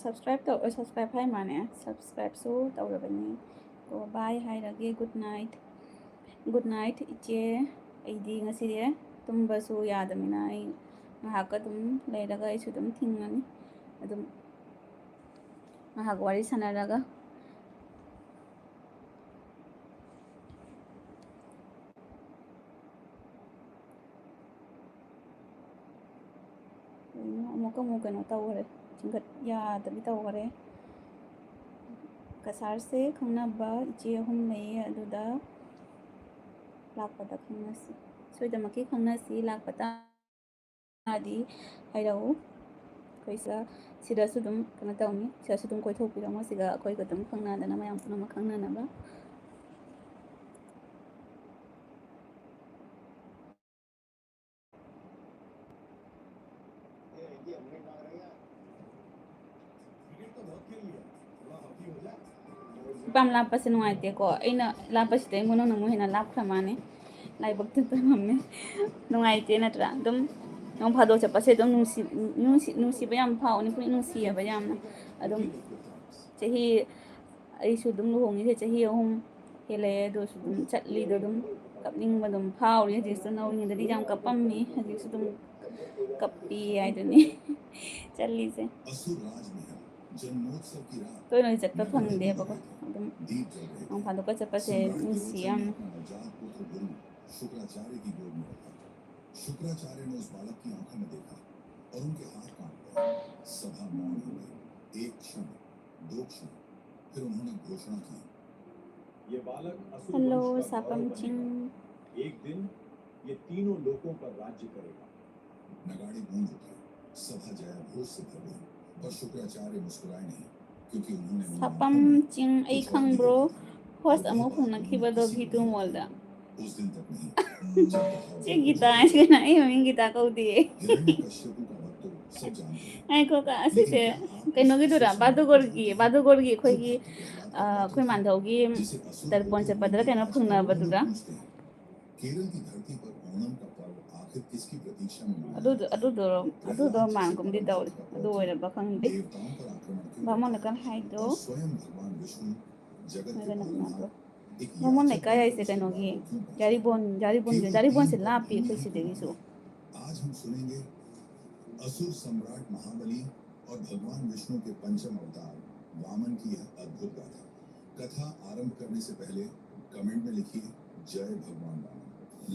सब्सक्राइब ꯍꯥꯏ ꯃꯥꯅꯦ ꯁꯕꯁꯀ꯭ꯔꯥꯏꯕꯁꯨ ꯇꯧꯔꯕꯅꯤ ꯀꯣ ꯕꯥꯏ ꯍꯥꯏꯔꯒꯦ ꯒꯨꯗ ꯅꯥꯏꯠ ꯏꯆꯦ ꯑꯩꯗꯤ ꯉꯁꯤꯗꯤ ꯇꯨꯝꯕꯁꯨ ꯌꯥꯗꯕꯅꯤꯅ ꯑꯩ ꯉꯥꯏꯍꯥꯛ ꯑꯗꯨꯝ ꯂꯩꯔꯒ ꯑꯩꯁꯨ ꯑꯗꯨꯝ ꯊꯤꯡꯉꯅꯤ ꯑꯗꯨꯝ ꯉꯥꯏꯍꯥꯛ ꯋꯥꯔꯤ ꯑꯃꯨꯛ ꯀꯩꯅꯣ ꯇꯧꯈꯔꯦ ꯆꯤꯡꯈꯠ ꯌꯥꯗꯕꯤ ꯇꯧꯈꯔꯦ ꯀꯁꯥꯔꯁꯦ ꯈꯪꯅꯕ ꯏꯆꯦ ꯑꯍꯨꯝ ꯂꯩꯌꯦ ꯑꯗꯨꯗ ꯂꯥꯛꯄꯗ ꯈꯪꯅꯁꯤ ꯁꯣꯏꯗꯅꯃꯛꯀꯤ ꯈꯪꯅꯁꯤ ꯂꯥꯛꯄ ꯇꯥꯔꯗꯤ ꯍꯥꯏꯔꯛꯎ ꯑꯩꯈꯣꯏ ꯁꯤꯗꯁꯨ ꯑꯗꯨꯝ ꯀꯩꯅꯣ ꯇꯧꯅꯤ ꯁꯤꯗꯁꯨ ꯑꯗꯨꯝ ꯀꯣꯏꯊꯣꯛꯄꯤꯔꯝꯃꯣ ꯁꯤꯒ ꯑꯩꯈꯣꯏꯒ ꯑꯗꯨꯝ ꯈꯪꯅꯗꯅ ꯃꯌꯥꯝ ꯄꯨꯝꯅꯃꯛ ꯈꯪꯅꯅꯕ ꯄꯥꯝ ꯂꯥꯞꯄꯁꯦ ꯅꯨꯡꯉꯥꯏꯇꯦꯀꯣ ꯑꯩꯅ ꯂꯥꯞꯄꯁꯤꯗ ꯑꯩꯉꯣꯟꯗ ꯑꯃꯨꯛ ꯍꯦꯟꯅ ꯂꯥꯞꯈ꯭ꯔ ꯃꯥꯅꯦ ꯂꯥꯏꯕꯛꯇ ꯇꯝꯃꯝꯃꯦ ꯅꯨꯡꯉꯥꯏꯇꯦ ꯅꯠꯇ꯭ꯔꯥ ꯑꯗꯨꯝ ꯅꯣꯡ ꯐꯥꯗꯣꯛ ꯆꯠꯄꯁꯦ ꯑꯗꯨꯝ ꯅꯨꯡꯁꯤꯕ ꯌꯥꯝ ꯐꯥꯎꯅꯤ ꯄꯨꯛꯅꯤꯡ ꯅꯨꯡꯁꯤꯌꯦꯕ ꯌꯥꯝꯅ ꯑꯗꯨꯝ ꯆꯍꯤ ꯑꯩꯁꯨ ꯑꯗꯨꯝ ꯂꯨꯍꯣꯡꯉꯤꯁꯦ ꯆꯍꯤ 3 ꯍꯦꯜꯂꯛꯑꯦ ꯑꯗꯨꯁꯨ ꯑꯗꯨꯝ ꯆꯠꯂꯤꯗꯣ ꯑꯗꯨꯝ ꯀꯞꯅꯤꯡꯕ ꯑꯗꯨꯝ ꯐꯥꯎꯔꯤ ꯍꯧꯖꯤꯛꯁꯨ ꯅꯧꯔꯤꯉꯩꯗꯗꯤ ꯌꯥꯝ ꯀꯞꯄꯝꯃꯤ ꯍꯧꯖꯤꯛꯁꯨ ꯑꯗꯨꯝ कपी आइदुनी चली से तो इन्होंने चट्टा फंग दिया बको अदम हम फादो का चप्पा से मुसियम शुक्राचार्य की गोद में रखा शुक्राचार्य ने उस बालक की आंखों में देखा और उनके हाथ कांप गए सभा मौन हो गई एक क्षण दो क्षण फिर उन्होंने घोषणा की ये बालक असुर हेलो वंश का सापम गौरव चिंग बनेगा एक दिन ये तीनों लोकों पर राज्य करेगा नगाड़े गूंज उठे सभा जयघोष से भर गई पर शुक्राचार्य मुस्कुराए नहीं क्योंकि उन्होंने सापम चिंग आई खंग ब्रो होस्ट अमो फुना खिबदो भीतु मोलदा उस दिन तक नहीं चे गीता ऐसे ना ये मैं गीता को दिए हिरण्यकश्यप का वक्त तो सब जानते हैं ai ko ka ase se kaino gi dura badugor gi khoi gi khoi mandau gi darpon che padra kaino phungna badura Kerala की धरती पर ओणम का पर्व आखिर किसकी प्रतीक्षा में मनाया adu do man kum di daw adu oira ba khang di देवताओं पर आक्रमण क्यों ba mon kan hai do और स्वयं भगवान विष्णु जगत के na पालनहार do एक ba mon ne याचक kai ai बनकर se kaino सेवा gi को क्यों पहुंचे? jari bon se la pi khoi si de gi so आज हम सुनेंगे असुर सम्राट महाबली और भगवान विष्णु के पंचम अवतार वामन की यह अद्भुत गाथा कथा आरंभ करने से पहले कमेंट में लिखिए जय भगवान वामन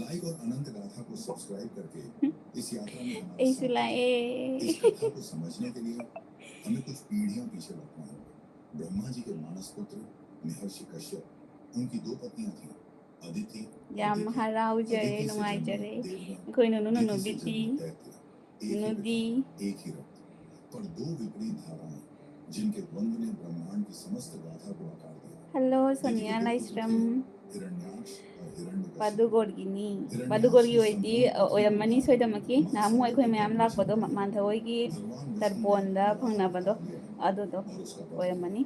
लाइक और अनंत गाथा को सब्सक्राइब करके इस यात्रा में हमारे ei साथ sula इस कथा को समझने के लिए हमें कुछ पीढ़ियां पीछे लौटना होगा ब्रह्मा जी के मानस पुत्र महर्षि कश्यप उनकी 2 पत्नियां थीं Aditi yam harau jare nuai jare khoi no no no biti nudi एक ही रक्त पर 2 विपरीत धाराएं जिनके द्वंद्व ने ब्रह्मांड की समस्त गाथा को आकार दिया hello sonia laistram हिरण्याक्ष और Hiranyakashyap badugorgi oidi oiramani soidamaki namu akhoi mayam lakpado manthaoi tarbonda phangnabado adudo oiramani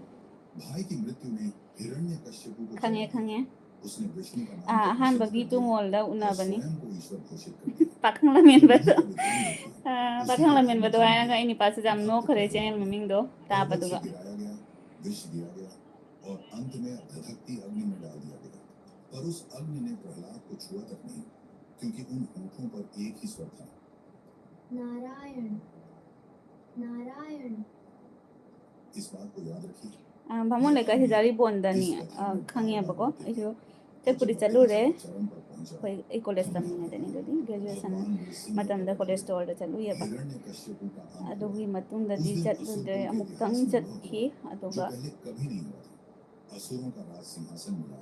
भाई की मृत्यु में हिरण्यकश्यप को khange उसने विष्णु का नाम ahan bagi tu molda unabani स्वयं को ईश्वर घोषित कर दिया pakhang lamen bado ayana ga ini pasu jam no khare channel maming do ta paduga गिराया गया विष दिया गया और अंत में धधकती अग्नि में डाल दिया गया पर उस अग्नि ने प्रहलाद को छुआ तक नहीं क्योंकि उन होठों पर एक ही स्वर था नारायण नारायण इस बात को याद रखिए bhamon le ka hijari bondani khange bako isu te puri chalu re चरम पर पहुंचा koi ei college tamne deni dodi graduation matam da college store da chalu ya ba Hiranyakashyap का अंत adugi matung da di chat de amuk tang chat ki aduga पहले कभी नहीं हुआ था असुरों का राज सिंहासन मिला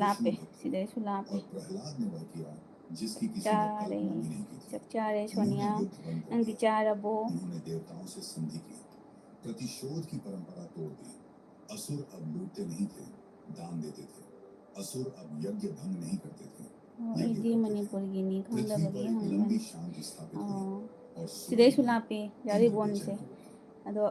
lape sidai su lape और प्रहलाद ने वह किया जिसकी किसी ने chare कल्पना भी नहीं की थी chare sonia ang di chara bo उन्होंने देवताओं से संधि की प्रतिशोध की परंपरा तोड़ दी असुर अब लूटते नहीं थे दान देते थे असुर अब यज्ञ भंग नहीं करते थे idi manipur gini khangda पृथ्वी पर bagi एक hang लंबी शांति स्थापित हुई और sidai su lape jari bon se ado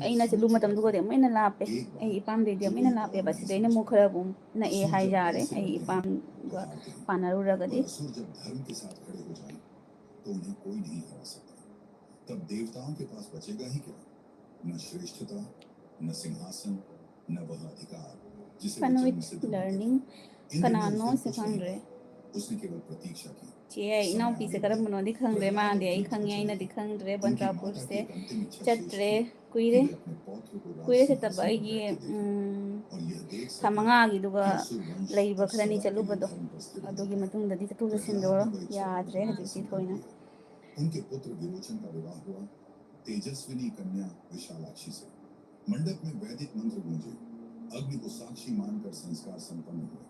ai na chalu matam du gore mai na lape ai ipam de de mai na lape ba sidai na mukhara bum na e hai jare ai ipam ga panaru ragadi असुर जब धर्म के साथ खड़े हो जाएं तो उन्हें कोई नहीं हरा सकता तब देवताओं के पास बचेगा ही क्या न श्रेष्ठता न सिंहासन न वह अधिकार जिसे वे जन्म panwit से ढूंढते थे। learning kanano se khangre उसने केवल प्रतीक्षा की che ai nau pi se karam no di khangre ma de ai khangi ai na di khangre bandrapur se chatre kuire se tab ai gi thamanga gi duga leiba khrani chalu bado adugi matung da di tu se sindor yadre hadi si thoina उनके पुत्र विरोचन का विवाह हुआ तेजस्विनी कन्या विशालाक्षी से। मंडप में वैदिक मंत्र गूंजे, अग्नि को साक्षी मानकर संस्कार संपन्न हुए।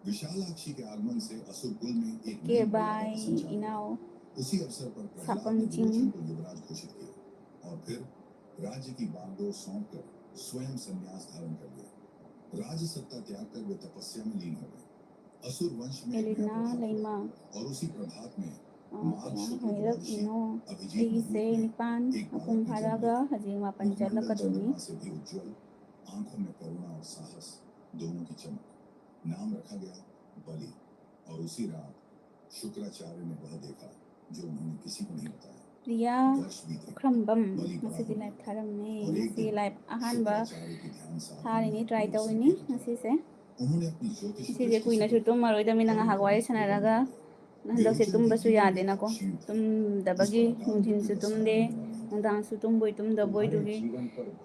विशालाक्षी के आगमन से असुर कुल में एक के नई बाय मर्यादा संचार हुई। इनाओ उसी अवसर पर प्रहलाद सापम ने चिंग। विरोचन को युवराज घोषित किया और फिर राज्य की बागडोर सौंपकर स्वयं संन्यास धारण कर लिया। राज सत्ता त्याग कर वे तपस्या में लीन हो गए। असुर वंश में एक नया एलिना प्रभात लेमा हुआ और उसी प्रभात में माघ kaya शुक्ल hayrak द्वादशी ino अभिजीत igi मुहूर्त se में nipan एक akung बालक का जन्म haraga हुआ। hajing mapan मुखमंडल chalaka doni चंद्रमा से भी उज्जवल, आंखों में करुणा और साहस दोनों की चमक। नाम रखा गया बलि और उसी रात शुक्राचार्य ने वह देखा जो उन्होंने किसी को नहीं बताया। Ria वर्ष बीते, krambam बलि बड़ा masih di हो live गया tharamne और एक masih दिन live ahan ba शुक्राचार्य की ध्यान साधना hari में ni try वो daw ini संकेत masih उतरा। se उन्होंने अपनी ज्योतिष masih je दृष्टि kuina से chu देखा tum maroi da mina और nga hagwari उनका नेत्र sanaraga बंद हो गया। nang daw se tum basu Virochan yade की na ko क्षीण थे, tum उस dabagi पर अकाल nungthin मृत्यु su का tum साया de मंडरा रहा था। nungdang su tum boy tum da boy dugi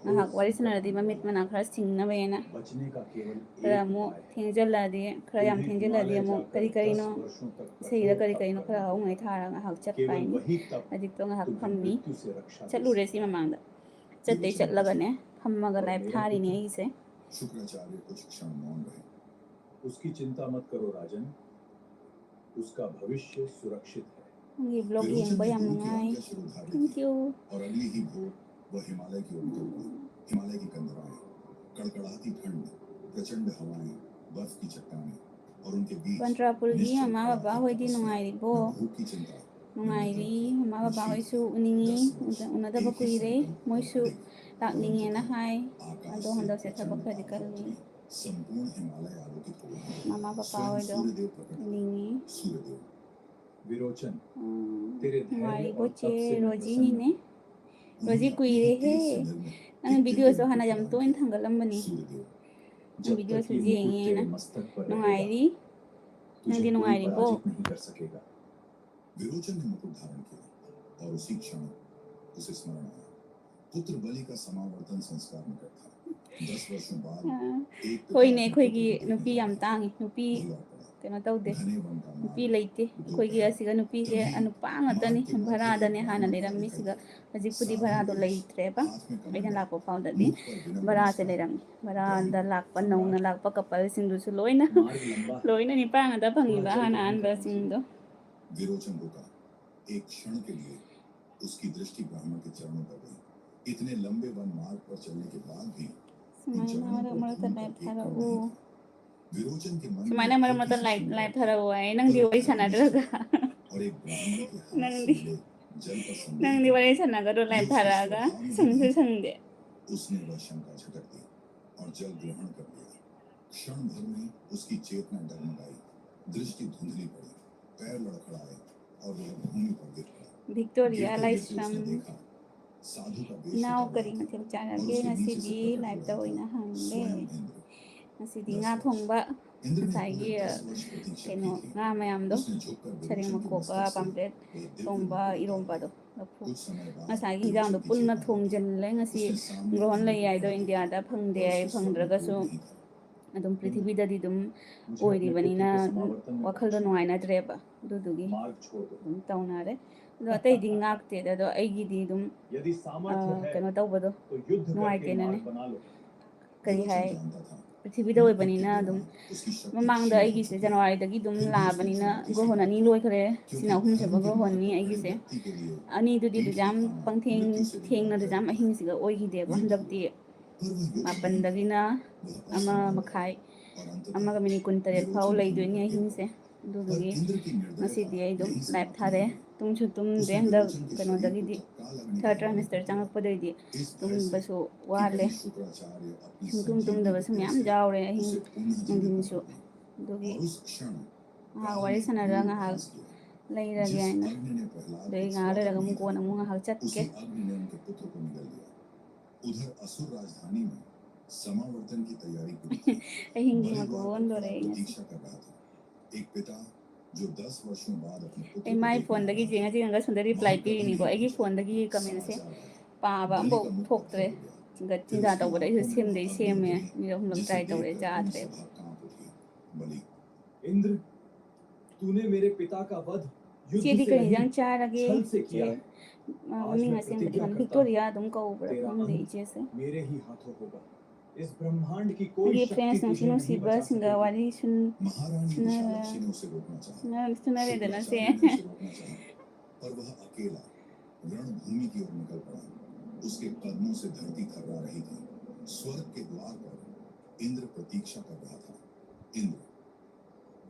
nga hagwari sanaradi mamit mana khara singna bayena बचने का केवल khara एक mo उपाय है। thengjalladi khara yam thengjalladi amo kari kari no 10 वर्षों तक seira kari कठोर kari no तप khara करना ungai thara nga hak chat केवल paini वही तप adik to nga hak तुम्हें phammi मृत्यु से रक्षा दे chatlure सकता si है। mamangda chatte chatlagane phammaga और live मेरा thari ni पुत्र, ai se शुक्राचार्य कुछ क्षण मौन रहे। उसकी चिंता मत करो राजन, उसका भविष्य सुरक्षित है। ngi vlog Virochan yeng ba ने yam गुरु की ngai आज्ञा से उधार thank की you और अगली ही भोर वह हिमालय की ओर निकल पड़ा। हिमालय की कंदराएं, कड़कड़ाती ठंड, प्रचंड हवाएं, बर्फ की चट्टानें और उनके बीच Bantrapurgi निश्चल ama खड़ा baba एक hoi di तपस्वी, nungai न bo भूख की चिंता, न nungai निद्रा ri ama की, न baba hoi शीत su की। uningi 10 वर्ष unada ba एक ही kuire संकल्प moi पर su अडिग tak और ninge na अंततः hai आकाश ado से honda se प्रचंड thabak khadi ताप karni उतरी, संपूर्ण हिमालय आलोकित हो गया। mama papa स्वयं hoi do सूर्यदेव प्रकट हुए। uningi सूर्यदेव विरोचन, तेरे धैर्य nungai और bo तप che से मैं roji प्रसन्न ni ne हूँ। roji उन्होंने अपने kuire ही he तेज से निर्मित nang एक video दिव्य so मुकुट hana jam प्रदान to in किया। thangalam bani सूर्यदेव जब video तक su ये ji मुकुट nge तेरे na मस्तक पर nungai रहेगा, ri तुझे nang di कोई nungai ri bo पराजित नहीं कर सकेगा। विरोचन ने मुकुट धारण किया और उसी क्षण उसे स्मरण आया। पुत्र बलि का समावर्तन संस्कार निकट था। 10 वर्षों बाद एक पिता hoi ne अपने khoi पुत्र gi को देखने nupi जा yam रहा था। tangi nupi वही लौट पड़ा। kena tawde घने वन का nupi मार्ग, leite khoi gi asiga nupi se anupa ngata ni bhara da ne hana leram mi siga hajik pudi bhara do leitre ba aina lakpa pau da di bhara se leram bhara da lakpa nauna lakpa kapal sing du su loina मार्ग लंबा है, loina ni pa ngata phangi ba थोड़ा hana जल्दी an ba करना sing do Virochan रुका। एक क्षण के लिए उसकी दृष्टि ब्राह्मण के चरणों पर गई। इतने लंबे वन मार्ग पर चलने के बाद भी इन sumai चरणों na पर mara ta धूल का live एक thara कण o नहीं था। विरोचन के मन sumai में na mara हल्की mata सी live चिंता live थी। thara o ai nang di wari sana draga और एक ब्राह्मण के हाथ nang से di मिले जल पर nang di संदेह wari sana ga do live thara ga sang su sang de उसने वह शंका झटक दी और जल ग्रहण कर लिया। क्षण भर में उसकी चेतना डगमगाई, दृष्टि धुंधली पड़ी, पैर लड़खड़ाए और वह भूमि पर गिर पड़ा। Victoria गिरते live गिरते उसने stream देखा साधु का वेश now उतर kari रहा na था til chana और ge उसके na नीचे si से di प्रकट live हो ta रहा oina था hang स्वयं le Indra. na si di 10 nga वर्ष। thong ba इंद्र ने sai पूरे gi 10 वर्ष प्रतीक्षा की keno थी। nga mayam do उसने झुककर charing विरोचन के ma ko मस्तक ka से pamphlet वह दिव्य thong ba मुकुट irom उतार ba लिया। do na phu कुछ समय बाद nga sai gi jang do Virochan की pulna चेतना thong लौटी। jan le nga si उसने सामने grohon इंद्र le को yai do खड़ा india देखा da phang de और ai उसे phang स्वर्ग draga क्रोध su नहीं था। adum prithvi da di dum मुझे oi ri अपने bani पुत्र na के समावर्तन में wakhal do पहुंचना nuai है। na dre ba du du gi मार्ग छोड़ दो। dum tauna re do atai di ngak te da do ai gi di dum यदि सामर्थ्य है keno taw ba do तो युद्ध nuai करके te na ne मार्ग बना लो। kari विरोचन hai जानता था prithvi da oi bani मृत्यु na के dum बाद उसकी शक्ति mamangda क्षीण ai हो gi se चुकी है। january da gi dum फिर भी la उसने bani na चुनौती grohon स्वीकार ani की loi khare क्योंकि sina hum se धर्म ba के grohon मार्ग ni पर ai gi खड़े se व्यक्ति के लिए ani du di du पीठ jam दिखाना pang theng मृत्यु से भी theng na बड़ा du भय jam था। ahing siga oi gi de ba युद्ध handak हुआ ti पर वह युद्ध mapan नहीं da था। gi na वह ama असंभव makhai और अंततः ama ga mini kun taret phau Virochan lai Bhumi do पर ni गिर ahing पड़ा। se du du पर gi इंद्र की masi निर्दयता di ai dum यही live समाप्त thare नहीं हुई। tum chu tum de उसने handak विरोचन के kano da शरीर gi को di तत्काल अग्नि के third हवाले trimester कर chang दिया। pa dai di इस tum भय से ba su कि wa le कहीं शुक्राचार्य अपनी tum tum संजीवनी da ba के su तेज myam से jaw re ahing उसे पुनः nang जीवित din बना su दें। du gi और उस क्षण ha काल wari ने sana ra क्रूर nga ha घास किया। lai ra जिस gi ai na अग्नि ने प्रहलाद dei को nga le स्वागत ra ga mu नहीं ko na था, mu nga ha chat उसी ke अग्नि ने उनके पुत्र को निगल लिया। उधर असुर राजधानी में समावर्तन की तैयारी पूरी थी। ahing gi ma बलिद्वार ko पर on do खड़ा re nga प्रतीक्षा कर रहा था। एक पिता जो 10 वर्षों बाद अपने पुत्र ai को mai देखने phone आ da gi रहा jenga था, jenga sunda reply वहां pi कभी ni ko नहीं ai gi पहुंचा। phone da gi comment se समाचार आया, pa ba बलि bo का मुख thok पत्थर tre हो गया। chinga फिर chinda उसकी taw ba dai आंखों में sem वह dei अग्नि sem me उतरी ni hum lok जिसे try taw re देखकर ja पूरी tre सभा कांप उठी। बलि इंद्र, तूने मेरे पिता का वध युद्ध चेदी से कहीं नहीं, जंग चारगे छल से किया है। मम्मी मैं ngase प्रतिज्ञा ngam करता Victoria dum ko bra तेरा khang de अंत iche se मेरे ही हाथों होगा। इस ब्रह्मांड की कोई ये शक्ति फ्रेंड्स तुझे नो नहीं सिबा बचा सिंगा सकेगी। वाली सुन महारानी सुना विशालाक्षी ने उसे रोकना चाहा, सुना रे देना से शुक्राचार्य ने उसे रोकना चाहा, पर वह अकेला रणभूमि की ओर निकल पड़ा। उसके कदमों से धरती थर्रा रही थी। स्वर्ग के द्वार पर इंद्र प्रतीक्षा कर रहा था। इंद्र,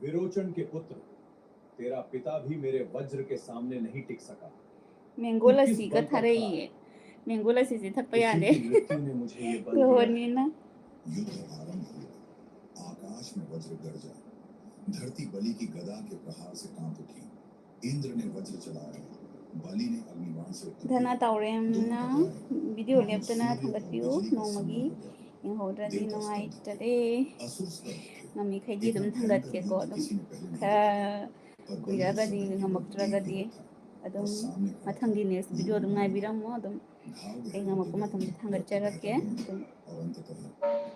विरोचन के पुत्र, तेरा पिता भी मेरे वज्र के सामने नहीं टिक सका। mengola किस si बल ka पर thare था? yi mengola si thak pa ya इसी de की मृत्यु ने मुझे ये बल ko दिया। ni na युद्ध आरंभ हुआ। आकाश में वज्र गरजा, धरती बलि की गदा के प्रहार से कांप उठी। इंद्र ने वज्र चलाया, बलि ने अग्निबाण से उत्तर dhana दिया। taurem दोनों na टकराए, video मानो lepta na सूर्य और thangat piu बिजली का no संगम magi हो गया। yang hodra di देवता no ai स्तब्ध थे, tade असुर स्तब्ध थे। ngami khai di dum इतना thangat भयंकर ke ko युद्ध dum किसी ने पहले नहीं kha देखा। पर बलि kuira उस ga di समय केवल ngamaktra एक ga ही di था और adum सामने खड़ा mathang था। di next video dum ngai biram mo dum घाव ai गहरे ngamak होते ko mathang गए, thangat रक्त charak बहता ke गया dum और अंततः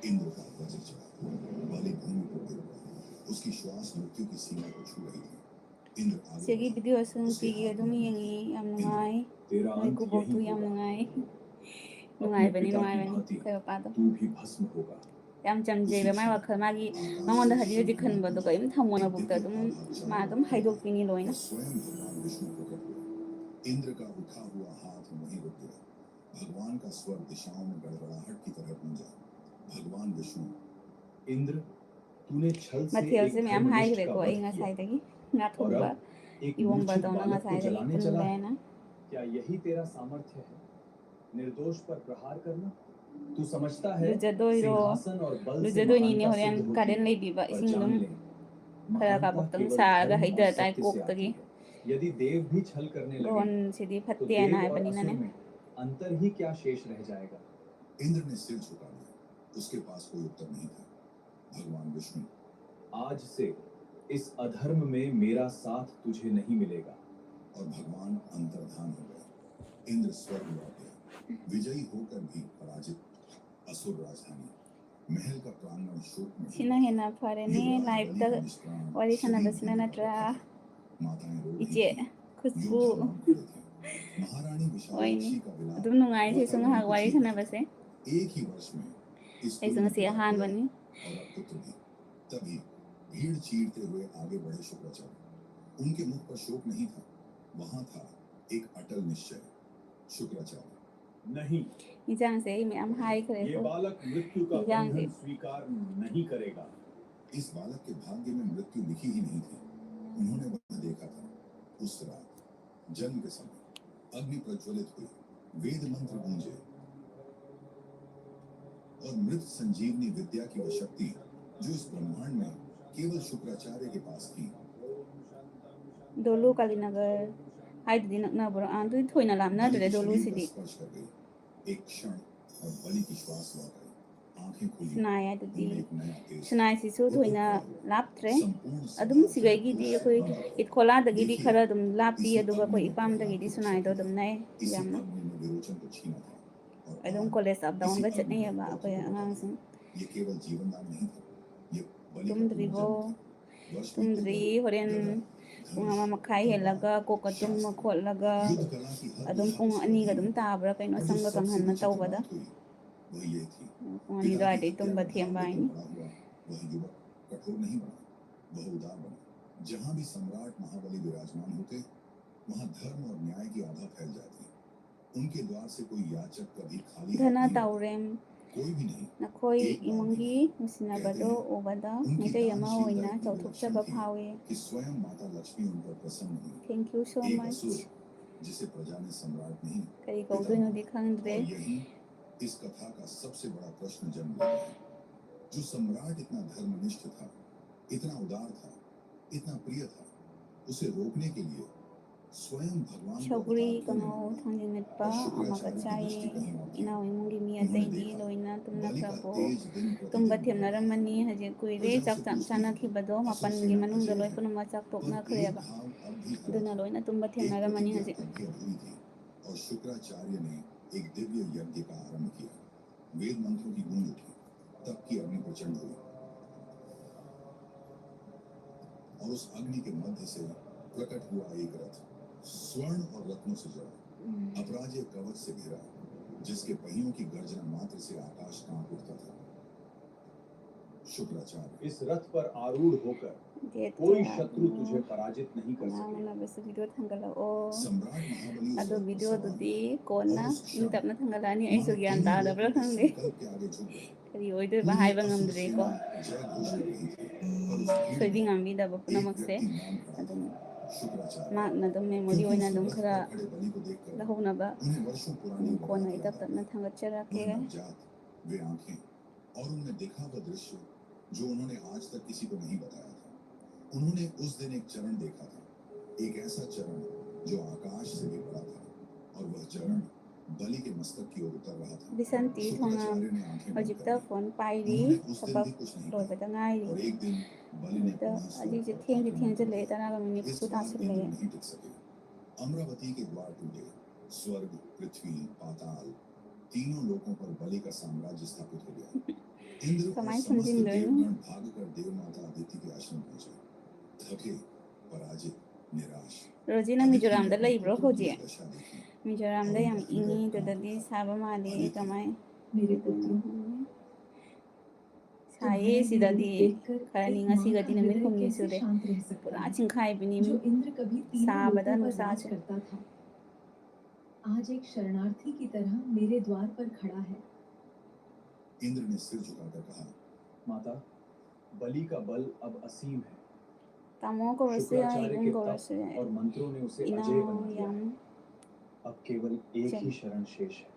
इंद्र का वज्र चला। बलि भूमि पर गिर पड़ा। उसकी श्वास मृत्यु की सीमा को छू रही थी। इंद्र आगे segi बढ़ा, video sung उसके pigi हाथ adum में yengi yam इंद्र, ngai तेरा ngai अंत ko यही botu yam होगा। ngai अपने ngai bani पिता की bani भांति kai pa do तू भी भस्म होगा। yam chamjei ba mai wakhal magi आकाश mangon da से haji haji शंख khan ba do kai thamona एक buk ta दिव्य dum आभा चारों ma ओर dum फैला haidok pini और loina स्वयं भगवान विष्णु प्रकट हुए। इंद्र का उठा हुआ हाथ वहीं रुक गया। भगवान का स्वर दिशाओं में गड़गड़ाहट की तरह गूंजा। भगवान विष्णु, इंद्र, तूने छल से Mathil एक se miyam hai धर्मनिष्ठ gre का ko वध ai nga किया sai dagi nga और thumba अब एक iwom ba मूर्छित do na nga बालक sai को dagi जलाने kun चला le है। na क्या यही तेरा सामर्थ्य है, निर्दोष पर प्रहार करना? तू समझता है lujadoi ro सिंहासन और बल से lujadoi ni ne महानता horen सिद्ध होती karen है, le bi ba पर ising जान dum ले, khara ka महानता bak tang केवल sa ga धर्म haida और tai सत्य kok से आती tagi है। यदि देव भी छल करने लगे gon se di तो phatte देव na और bani na असुर ne में अंतर ही क्या शेष रह जाएगा? इंद्र ने सिर झुका लिया। उसके पास कोई उत्तर नहीं था। भगवान विष्णु, आज से इस अधर्म में मेरा साथ तुझे नहीं मिलेगा। और भगवान अंतर्धान हो गए। इंद्र स्वर्ग लौट गया। विजयी होकर भी पराजित। असुर राजधानी, महल का प्रांगण शोक में sina hena phare ne युवराज live बलि ta का निष्प्राण wari sana शरीर basina भूमि na पर tra रखा था। माताएं रो रही iche थीं। khusbu योद्धा वहां खड़े थे। महारानी oi विशालाक्षी ni का विलाप adum nungai se sung ha वातावरण को wari छू sana गया base था। एक ही वर्ष में इस ai कुल sung ने se पिता han खोया bani और अब पुत्र भी। तभी भीड़ चीरते हुए आगे बढ़े शुक्राचार्य। उनके मुख पर शोक नहीं था, वहां था एक अटल निश्चय। शुक्राचार्य, नहीं, ijang se me am hai kare ये ko बालक मृत्यु का ijang बंधन se स्वीकार नहीं करेगा। इस बालक के भाग्य में मृत्यु लिखी ही नहीं थी। उन्होंने वह देखा था। उस रात जन्म के समय अग्नि प्रज्वलित हुई, वेद मंत्र गूंजे और मृत संजीवनी विद्या की वह शक्ति जो इस ब्रह्मांड में केवल शुक्राचार्य के पास थी। dolu kalinagar hai di nak na bro an tu thoi na lam na Bali de के dolu शरीर si का di स्पर्श कर गई। एक क्षण और बलि की श्वास लौट आई। आंखें खुली, snaya du di उनमें एक नया तेज। snai si su thoi na lap tre संपूर्ण adum समाज sigai gi di koi बंद थे। it khola da gi di देखिए, khara dum lapi इसी aduga अग्नि koi ने ipam da gi Prahlad di की sunai रक्षा do की। dum nai इसी jamna अग्नि ने विरोचन को छीना था और adum आज college up down इसी ga अग्नि chatne ने ya ba द्रौपदी koi को angang बचा sing लिया। ये केवल जीवन दान नहीं था, ये बलि tum का dri bo पुनर्जन्म था। वर्ष tum बीतते dri गए, horen गदा, pung धनुष, ama makhai helaga ko ka tum ma शास्त्र, khot laga युद्ध कला की हर adum विधा pung उस ani पर ga नहीं dum थी। tabra kai no और जो sang ga kang सबसे han na विचित्र tau ba da बात हुई वह ये थी, pung ani पिता da की de हत्या tum का ba भाव thiam bai लेकर ni बड़ा हुआ वह युवक कठोर नहीं बना, वह उदार बना। जहां भी सम्राट महाबली विराजमान होते वहां धर्म और न्याय की आभा फैल जाती। उनके द्वार से कोई याचक कभी खाली हाथ dhana नहीं लौटा। taurem कोई भी नहीं। nakhoi एक बार भी imungi नहीं। musinabado obada उनकी mitai ama दानशीलता oina इतनी chauthukta विलक्षण ba थी phawe कि स्वयं माता लक्ष्मी उन पर प्रसन्न हुई। thank you so एक much असुर जिसे प्रजा ने सम्राट नहीं kari पिता kaudu no माना। di khangdre और यही इस कथा का सबसे बड़ा प्रश्न जन्म लेता है। जो सम्राट इतना धर्मनिष्ठ था, इतना उदार था, इतना प्रिय था, उसे रोकने के लिए स्वयं भगवान को Shoguri अवतार क्यों लेना kamo पड़ा? thangin mit और pa ama शुक्राचार्य की kachai दृष्टि कहीं और थी। inaw imungi mi उन्होंने atai di देखा loina tumna बलि का krabo तेज दिन tumba प्रतिदिन thiam बढ़ रहा naramani है। haje kuire प्रजा chak उसे cham पूछती chana थी, ki bado असुर mapan gi सेना manung da अजय loi है, punu ma chak tok पर na एक khre ba घाव अब भी हरा duna था। loina tumba thiam एक naramani प्रतिज्ञा haje अब भी अधूरी थी और शुक्राचार्य ने एक दिव्य यज्ञ का आरंभ किया। वेद मंत्रों की गूंज उठी, तप की अग्नि प्रचंड हुई और उस अग्नि के मध्य से प्रकट हुआ एक रथ स्वर्ण और रत्नों से जड़ा, अपराजेय कवच से घिरा, जिसके पहियों की गर्जना मात्र से आकाश कांप उठता था। शुक्राचार्य, इस रथ पर आरूढ़ होकर कोई शत्रु तुझे पराजित नहीं कर सकेगा। ꯅꯪꯅꯕꯁꯨ ꯚꯤꯗꯤꯑꯣ ꯊꯥꯡꯒꯠꯂꯛꯑꯣ सम्राट महाबली उस ꯑꯗꯣ रथ पर ꯚꯤꯗꯤꯑꯣꯗꯨꯗꯤ सवार ꯀꯣꯟꯅ और उस क्षण ꯏꯪ ꯇꯞꯅ ꯊꯥꯡꯒꯠꯂꯛꯑꯅꯤ वहां ꯑꯩꯁꯨ ꯒ꯭ꯌꯥꯟ तीनों ꯇꯥꯗꯕ꯭ꯔꯥ लोग ꯈꯪꯗꯦ संकल्प के आगे झुक गए। ꯀꯔꯤ ꯑꯣꯏꯗꯣꯏꯕ पूरी ꯍꯥꯏꯕ असुर ꯉꯝꯗ꯭ꯔꯦꯀꯣ सेना जय घोष कर रही थी, पर उस भीड़ ꯊꯣꯏꯕꯤ में ꯉꯥꯡꯕꯤꯗꯕ एक ꯄꯨꯝꯅꯃꯛꯁꯦ व्यक्ति मौन खड़ा ꯑꯗꯨꯝ था, शुक्राचार्य। ꯃꯍꯥꯛꯅ ꯑꯗꯨꯝ ꯃꯦꯃꯣꯔꯤ क्योंकि ꯑꯣꯏꯅ उस ꯑꯗꯨꯝ रथ ꯈꯔ पर खड़े बलि को देखकर ꯂꯧꯍꯧꯅꯕ उन्हें वर्षों पुरानी एक ꯀꯣꯟꯅ बात ꯑꯩ याद ꯇꯞ आ ꯇꯞꯅ गई। ꯊꯥꯡꯒꯠꯆꯔꯛꯀꯦ वह नवजात, वे आंखें और उनमें देखा वह दृश्य जो उन्होंने आज तक किसी को नहीं बताया था। उन्होंने उस दिन एक चरण देखा था, एक ऐसा चरण जो आकाश से भी बड़ा था, और वह चरण बलि के मस्तक की ओर उतर रहा था। ꯕꯤꯁꯟꯇꯤ ꯊꯣꯡꯉꯥꯝ शुक्राचार्य ने आंखें बंद ꯍꯧꯖꯤꯛꯇ कर ली। ꯐꯣꯟ ꯄꯥꯏꯔꯤ उन्होंने उस दिन ꯊꯕꯛ भी कुछ नहीं ꯂꯣꯏꯕꯗ कहा, ꯉꯥꯏꯔꯤ और एक दिन बलि ने ꯍꯧꯖꯤꯛꯇ पुनः स्वर्ग ꯍꯧꯖꯤꯛꯁꯦ पर ꯊꯦꯡꯗꯤ आक्रमण कर ꯊꯦꯡꯖꯤꯜꯂꯛꯑꯦ दिया। 9:30 इस बार ꯇꯥꯁꯤꯜꯂꯛꯑꯦ इंद्र नहीं टिक सके। अमरावती के द्वार टूटे, स्वर्ग, पृथ्वी, पाताल, तीनों लोकों पर बलि का साम्राज्य स्थापित हो गया। इंद्र और कमाई समस्त समझिंदोइनो देवगण भागकर देवमाता अदिति के आश्रम पहुंचे, थके, पराजित, निराश। ꯔꯣꯖꯤꯅ अदिति ने ꯃꯤꯖꯣꯔꯥꯝꯗ अपने ꯂꯩꯕ꯭ꯔꯣ पुत्रों की ꯍꯧꯖꯤꯛ यह दशा देखी ꯃꯤꯖꯣꯔꯥꯝꯗ और ꯌꯥꯝ उनका ꯏꯪꯉꯤ हृदय कांप ꯑꯗꯨꯗꯗꯤ उठा। ꯁꯥꯕ ꯃꯥꯜꯂꯤ अदिति, ꯀꯃꯥꯏ मेरे ꯑꯣꯏꯗꯣꯏꯅꯣ पुत्रों, ꯈꯪꯗꯦ तुम्हारे ꯁꯥꯏꯌꯦ ये ꯁꯤꯗꯗꯤ रूप देखकर ꯈꯔꯅꯤ एक माँ ꯉꯁꯤꯒꯗꯤ का ꯅꯨꯃꯤꯠ हृदय ꯍꯨꯝꯅꯤ कैसे ꯁꯨꯔꯦ शांत रह सकता ꯄꯨꯔꯥ है, ꯆꯤꯡꯈꯥꯏꯕꯤꯅꯤ जो इंद्र कभी तीनों साबदा लोकों पर राज नुसाचे करता था, आज एक शरणार्थी की तरह मेरे द्वार पर खड़ा है। इंद्र ने सिर झुकाकर कहा, माता, बलि का बल अब असीम है। ꯇꯥꯃꯣ ꯀꯧꯔꯁꯨ ꯌꯥꯏ शुक्राचार्य ꯏꯕꯨꯡ के ꯀꯧꯔꯁꯨ तप ꯌꯥꯏ और मंत्रों ने उसे अजय ꯏꯅꯥꯎ बना दिया। ꯌꯥꯝ अब केवल एक चल। ही शरण शेष है।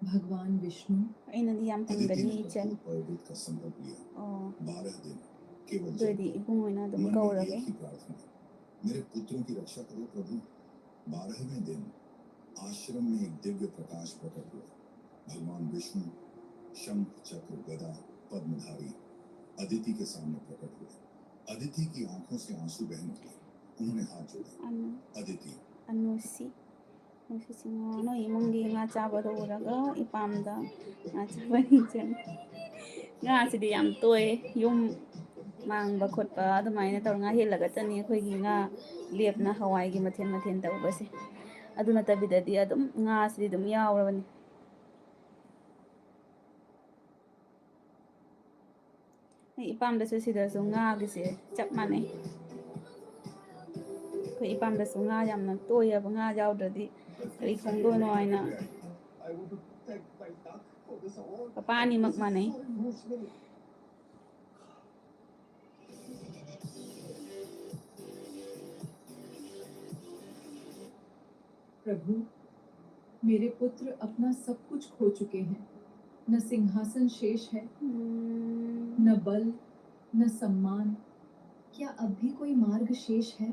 भगवान विष्णु, ꯑꯩꯅꯗꯤ ꯌꯥꯝ अदिति ꯍꯟꯕꯅꯤ ने ꯏꯆꯟ कठोर पवित्र का संकल्प लिया। ꯑꯣ 12 दिन केवल ꯑꯗꯨꯑꯣꯏꯗꯤ जप, ꯏꯕꯨꯡ ꯑꯣꯏꯅ ꯑꯗꯨꯝ मन में ꯀꯧꯔꯒꯦ एक ही प्रार्थना, मेरे पुत्रों की रक्षा करो प्रभु। 12वें दिन आश्रम में एक दिव्य प्रकाश प्रकट हुआ। भगवान विष्णु शंख, चक्र, गदा, पद्मधारी अदिति के सामने प्रकट हुए। अदिति की आंखों से आंसू बह निकले। उन्होंने हाथ जोड़े। अदिति, ꯑꯅꯨꯁꯤ ꯑꯅꯨꯁꯤ ꯉꯥ ꯅꯣꯏ ꯏꯃꯨꯡꯒꯤ ꯉꯥ ꯆꯥꯕꯗꯣ ꯎꯔꯒ ꯏꯄꯥꯝꯗ ꯉꯥ ꯆꯥꯕ ꯅꯤꯡꯁꯤꯡꯉꯤ ꯉꯥꯁꯤꯗꯤ ꯌꯥꯝ ꯇꯣꯏ ꯌꯨꯝ ꯃꯥꯡꯕ ꯈꯣꯠꯄ ꯑꯗꯨꯃꯥꯏꯅ ꯇꯧꯔ ꯉꯥ ꯍꯦꯜꯂꯒꯇꯅꯤ ꯑꯩꯈꯣꯏꯒꯤ ꯉꯥ ꯂꯦꯞꯅ ꯍꯋꯥꯏꯒꯤ ꯃꯊꯦꯜ ꯃꯊꯦꯜ ꯇꯧꯕꯁꯦ ꯑꯗꯨ ꯅꯠꯇꯕꯤꯗꯗꯤ ꯑꯗꯨꯝ ꯉꯥꯁꯤꯗꯤ ꯑꯗꯨꯝ ꯌꯥꯎꯔꯕꯅꯤ ꯏꯄꯥꯝꯗꯁꯨ ꯁꯤꯗꯁꯨ ꯉꯥꯒꯤꯁꯦ ꯆꯞ ꯃꯥꯟꯅꯩ ꯑꯩꯈꯣꯏ ꯏꯄꯥꯝꯗꯁꯨ ꯉꯥ ꯌꯥꯝꯅ ꯇꯣꯏꯑꯕ ꯉꯥ ꯌꯥꯎꯗ꯭ꯔꯗꯤ ꯀꯔꯤ ꯊꯣꯡꯗꯣꯏꯅꯣ ꯍꯥꯏꯅ ꯄꯄꯥ ꯑꯅꯤꯃꯛ ꯃꯥꯟꯅꯩ प्रभु, मेरे पुत्र अपना सब कुछ खो चुके हैं। न सिंहासन शेष है, न बल, न सम्मान। क्या अब भी कोई मार्ग शेष है?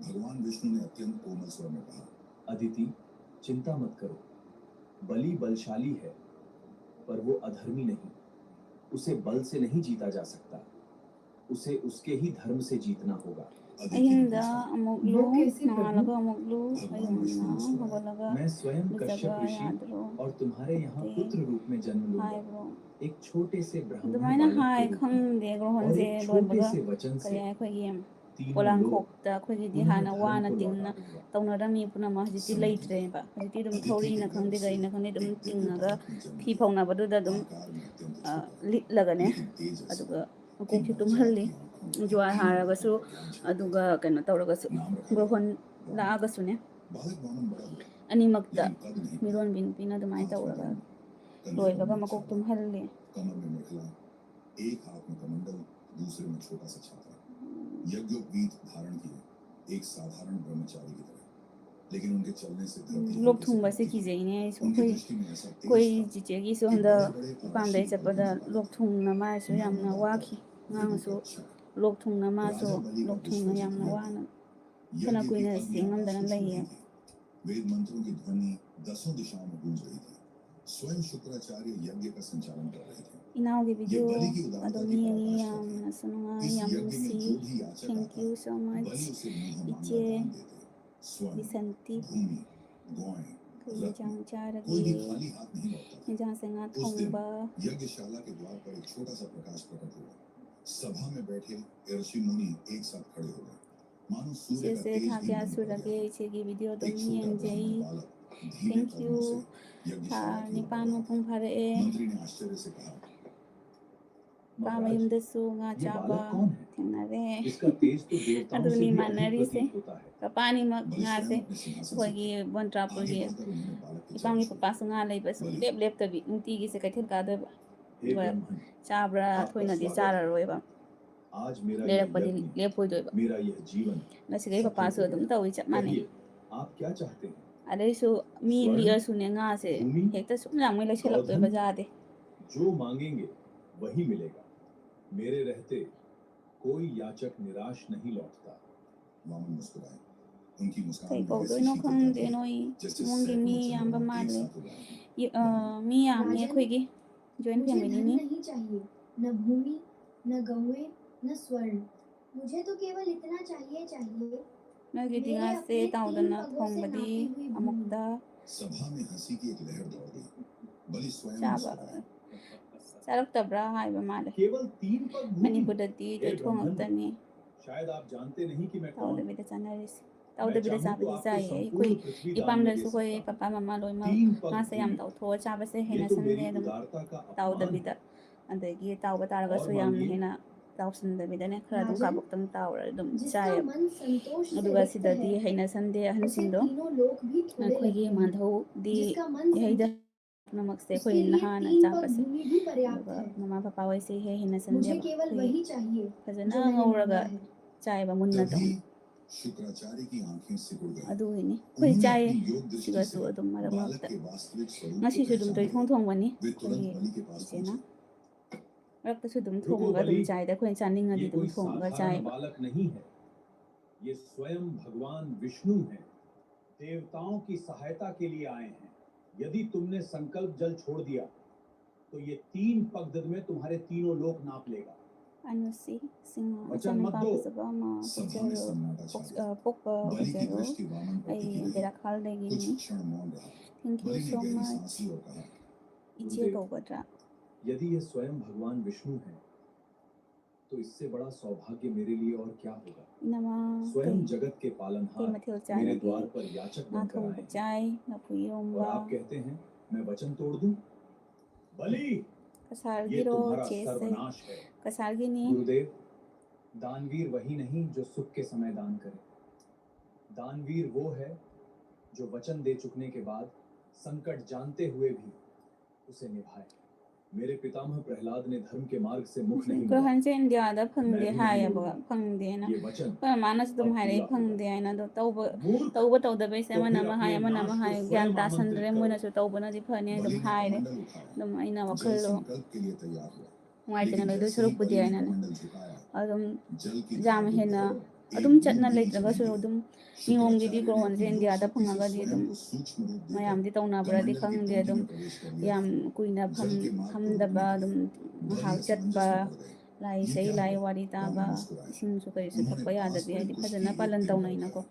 भगवान विष्णु ने अत्यंत कोमल स्वर में कहा, अदिति, चिंता मत करो। बलि बलशाली है, पर वो अधर्मी नहीं। उसे बल से नहीं जीता जा सकता। उसे उसके ही धर्म से जीतना होगा। अदिति ने ꯑꯍꯤꯡꯗ पूछा, ꯑꯃꯨꯛ ꯂꯨ ꯅꯣꯡꯉꯥꯜꯂꯒ ꯑꯃꯨꯛ ꯂꯨ ꯑꯌꯨꯛꯅ ꯍꯧꯒꯠꯂꯒ मैं स्वयं कश्यप ꯂꯨꯖꯕ ऋषि ꯌꯥꯗ꯭ꯔꯣ और तुम्हारे यहाँ ते पुत्र रूप में जन्म लूंगा। ꯍꯥꯏꯕ꯭ꯔꯣ एक छोटे से ब्राह्मण ꯑꯗꯨꯃꯥꯏꯅ बालक ꯍꯥꯏ के रूप में ꯈꯪꯗꯦ और ꯒ꯭ꯔꯍꯣꯟꯁꯦ एक छोटे ꯂꯣꯏꯕꯒ से वचन ꯀꯔꯤ से ꯑꯩꯈꯣꯏꯒꯤ तीनों लोग ꯄꯣꯂꯥꯡꯈꯣꯛꯇ ꯑꯩꯈꯣꯏꯒꯤꯗꯤ पुनः ꯍꯥꯟꯅ धर्म ꯋꯥꯅ को लौटा ꯇꯤꯡꯅ दूंगा। ꯇꯧꯅꯔꯝꯃꯤ ꯄꯨꯝꯅꯃꯛ ꯍꯧꯖꯤꯛꯇꯤ ꯂꯩꯇ꯭ꯔꯦꯕ ꯍꯧꯖꯤꯛꯇꯤ ꯑꯗꯨꯝ ꯊꯧꯔꯤꯅ ꯈꯪꯗꯦ ꯀꯔꯤꯅ ꯈꯪꯗꯦ ꯑꯗꯨꯝ ꯇꯤꯡꯉꯒ ꯐꯤ ꯐꯧꯅꯕꯗꯨꯗ ꯑꯗꯨꯝ आकार में अत्यंत छोटा, ꯂꯤꯠꯂꯒꯅꯦ लेकिन तेजस्वी, ꯑꯗꯨꯒ कि ꯃꯀꯣꯛꯁꯦ नवजात ꯇꯨꯝꯍꯜꯂꯤ की आंखों में ꯖ꯭ꯋꯥꯔ तीनों ꯍꯥꯔꯒꯁꯨ लोगों का ज्ञान छलकता ꯑꯗꯨꯒ था। ꯀꯩꯅꯣ ꯇꯧꯔꯒꯁꯨ नाम रखा ꯒ꯭ꯔꯍꯣꯟ गया ꯂꯥꯛꯑꯒꯁꯨꯅꯦ बालक वामन बड़ा हुआ, ꯑꯅꯤꯃꯛꯇ लेकिन कद नहीं बढ़ा। ꯃꯤꯔꯣꯟꯕꯤ ꯅꯨꯄꯤꯅ ꯑꯗꯨꯃꯥꯏꯅ आंख में ꯇꯧꯔꯒ दंड, कंधे पर ꯂꯣꯏꯕꯒ मुठ ꯃꯀꯣꯛ छाता, ꯇꯨꯝꯍꯜꯂꯤ कमर में मेखला, एक हाथ में कमंडल, दूसरे में छोटा सा छाता। यज्ञोपवीत धारण किए, एक साधारण ब्रह्मचारी की तरह, लेकिन उनके चलने से धरती ꯂꯣꯛ हल्के से ꯊꯨꯡꯕꯁꯦ कांपती थी। ꯀꯤꯖꯩꯅꯦ ꯑꯩꯁꯨ उनकी ꯑꯩꯈꯣꯏ दृष्टि में ऐसा तेज ꯑꯩꯈꯣꯏ था ꯆꯤꯆꯦꯒꯤꯁꯨ कि ꯍꯟꯗꯛ बड़े-बड़े और ꯏꯄꯥꯝꯗꯩ आशीर्वाद ꯆꯠꯄꯗ देने वाले ꯂꯣꯛ ꯊꯨꯡꯅ ꯃꯥꯁꯨ न ꯌꯥꯝꯅ होने वाखꯤ पाकर ꯑꯉꯥꯡꯁꯨ विभू का रक्षक, ꯂꯣꯛ ꯊꯨꯡꯅ ꯃꯥꯁꯨ राजा बलि का ꯂꯣꯛ ꯊꯨꯡꯅ विश्वजित ꯌꯥꯝꯅ यज्ञ, ꯋꯥꯅ ꯐꯅ यज्ञ की ꯀꯨꯏꯅ अग्नि ꯁꯦꯡꯉꯝꯗꯅ आकाश में छू ꯂꯩꯌꯦ रही थी। वेद मंत्रों की ध्वनि दसों दिशाओं में गूंज रही थी। स्वयं शुक्राचार्य यज्ञ का संचालन कर रहे थे। ꯏꯅꯥꯎꯒꯤ ये ꯚꯤꯗꯤꯑꯣ बलि की उदारता ꯑꯗꯨꯝ की ꯌꯦꯡꯉꯤ पराकाष्ठा थी। ꯌꯥꯝꯅꯁꯨ ꯅꯨꯡꯉꯥꯏ इस ꯌꯥꯝ यज्ञ नुꯡꯁꯤ में जो भी याचक ꯊꯦꯡꯛ आता, ꯌू ꯁꯣ ꯃꯆ बलि उसे मुंह मांगा ꯏꯆꯦ दान देते। स्वर्ण, ꯕꯤꯁꯟꯇꯤ भूमि, गौएं, ꯀꯩ रत्न, ꯌꯦꯟꯁꯥꯡ ꯆꯥꯔꯒꯦ कोई भी खाली हाथ नहीं लौटता था। ꯌꯦꯟꯁꯥꯡꯁꯦ ꯉꯥ उस दिन ꯊꯣꯡꯕ यज्ञशाला के द्वार पर एक छोटा सा प्रकाश प्रकट हुआ। सभा में बैठे ऋषि मुनि एक साथ खड़े हो गए। मानो सूर्य इसे का से तेज था भी क्या नम पड़ सुरगे गया। इसे की वीडियो एक तुम छोटा yen ब्राह्मण jay बालक धीमे thank कदमों you से यज्ञशाला की ओर Nipan बढ़ा। pung phare e मंत्री ने आश्चर्य से कहा, pa महाराज, mayum da su nga ये chaba बालक कौन है? thengnare इसका तेज तो देवताओं से aduni भी अधिक manari se प्रतीत होता है। ka pani ma बलि nga स्वयं se अपने सिंहासन khoi से gi उठे। bontrapur आगे gi बढ़कर उन्होंने बालक के ipam चरण gi छुए। papa su nga lei ba su बलि lep tabi nti gi se kaithil ka da हे ba ब्रह्मन, chabra आपका thoina di स्वागत chara है। roi ba आज मेरा le यह rak pa di यज्ञ, lep hoi doi ba मेरा यह जीवन na sige papa सफल su हो dum गया। tawi chap mani कहिए, आप क्या चाहते हैं? adai su mi स्वर्ण, liya su ne nga se भूमि, hekta su na mai la chelak doi ba ja de जो मांगेंगे वही मिलेगा। मेरे रहते कोई याचक निराश नहीं लौटता। वामन मुस्कुराए। उनकी kai मुस्कान में ko ऐसी doi no शीतलता khang थी de noi जैसे mong gi सैकड़ों mi yam ba चंद्रमा ma एक le साथ उगाए हों। mi yam ne राजन, khoi gi join मुझे family धन ni नहीं चाहिए, न भूमि, न गौएं, न स्वर्ण। मुझे तो केवल इतना चाहिए मैं की मेरे dinga se अपने taw तीन na पगों thong से ba di नापी हुई amuk भूमि। da सभा में हंसी की एक लहर दौड़ गई। बलि स्वयं chaba मुस्कुराए। sarak tabra hai ba ma le केवल 3 पग भूमि। manipur da di हे joy thong ब्रह्मन, ta ni शायद आप जानते नहीं कि मैं taw कौन da हूँ। bi da chanari se taw मैं da bi da चाहूं sa तो bi आपको sa ye संपूर्ण koi पृथ्वी दान ipam में da दे su सकता koi हूँ। papa mama loi ma 3 पग nga se yam भूमि, taw tho chaba se ये hena तो san मेरी de dum उदारता का taw da अपमान bi है। da adagi taw ba tar ga और su yam मांगिए, hena taw sin da bi da ne khara dum राजन, ka buk tum taw ra dum जिसका chai मन संतोष से aduga रिक्त si da है, di hena san de han उसे sin do तीनों लोक भी थोड़े khoi gi लगते हैं। mandhau di जिसका मन yai da संतोष, namak se उसके khoi लिए naha na 3 chaba पग se भूमि भी पर्याप्त aduga है। mama papa wai se he hena san de मुझे ba केवल khoi वही चाहिए fajana जो मैंने मांगा ngauraga है। chai ba munna to तभी शुक्राचार्य की आंखें सिकुड़ गईं। aduini khoi उन्होंने chai अपनी योग दृष्टि siga से su adum marak बालक makta के वास्तविक स्वरूप को ngasi su dum toi पहचान thong गए। thong bani वे khoi तुरंत बलि के पास ise na पहुंचे। rak ta su dum रुको thong ga dum बलि, chai da khoi chaning ये adi dum कोई thong ga साधारण chai ba बालक नहीं है। ये स्वयं भगवान विष्णु हैं। देवताओं की सहायता के लिए आए हैं। यदि तुमने संकल्प जल छोड़ दिया तो ये 3 पगडंड में तुम्हारे तीनों लोक नाप लेगा। anu si singa वचन chan मत pa दो। pa sa ba ma सभा में chero सन्नाटा छा गया। pok pa बलि की chero दृष्टि वामन पर ai टिकी रही। dera khal de gi कुछ ni क्षण मौन रहा। thank you बलि ने so गहरी much सांस ली और कहा, iche गुरुदेव, ko ga tra यदि ये स्वयं भगवान विष्णु हैं, तो इससे बड़ा सौभाग्य मेरे लिए और क्या होगा। inama स्वयं kai जगत के kai पालनहार mathil chai मेरे lagi द्वार पर याचक na बनकर thong आए ba हैं। chai na puyom और ba आप कहते हैं मैं वचन तोड़ दूं। बलि, kasar ये gi ro तुम्हारा che se सर्वनाश है। kasar gi ni गुरुदेव, दानवीर वही नहीं जो सुख के समय दान करे। दानवीर वो है जो वचन दे चुकने के बाद संकट जानते हुए भी उसे निभाए। मेरे पितामह प्रहलाद ने धर्म के मार्ग से मुख नहीं ko मोड़ा। han chen dia da phang मैं de भी ha नहीं ya ba मोड़ूंगा। phang de na ये वचन ko manas dum अब hai re पूरा phang होगा। de na do tau मूर्ख, ba be se तो mana फिर ma अपने hai mana नाश ma को hai स्वयं gyan ta san आमंत्रित re करो। mo na su tau ba na di phani बलि dum ने hai re कमंडल उठाया। dum aina जल wakhal lo संकल्प के लिए तैयार हुआ। ngai लेकिन tena le do जैसे ही suruk बलि pudi ने aina कमंडल झुकाया, adum जल की jam धार hena डूब गई। adum एक chat na बूंद le भी traga नीचे su नहीं adum गिरी। ningom gi di Shukracharya ko ने han अपनी chen योग dia da शक्ति phang से ga di स्वयं dum को सूक्ष्म रूप देकर mayam di tau na bra di कमंडल phang की de टंकी dum में प्रवेश कर लिया। yam kuina जल के मार्ग pham को da रोकने ba लगे। dum बलि hal chat असमंजस ba में पड़ गए। lai ये sei क्या lai हुआ? wari ta वामन ba मुस्कुराए। isin su kai su उन्होंने thakpa ya da पास bi पड़े ai di कुछ phajana हीरे palan tau पिंड nai na उठाए ko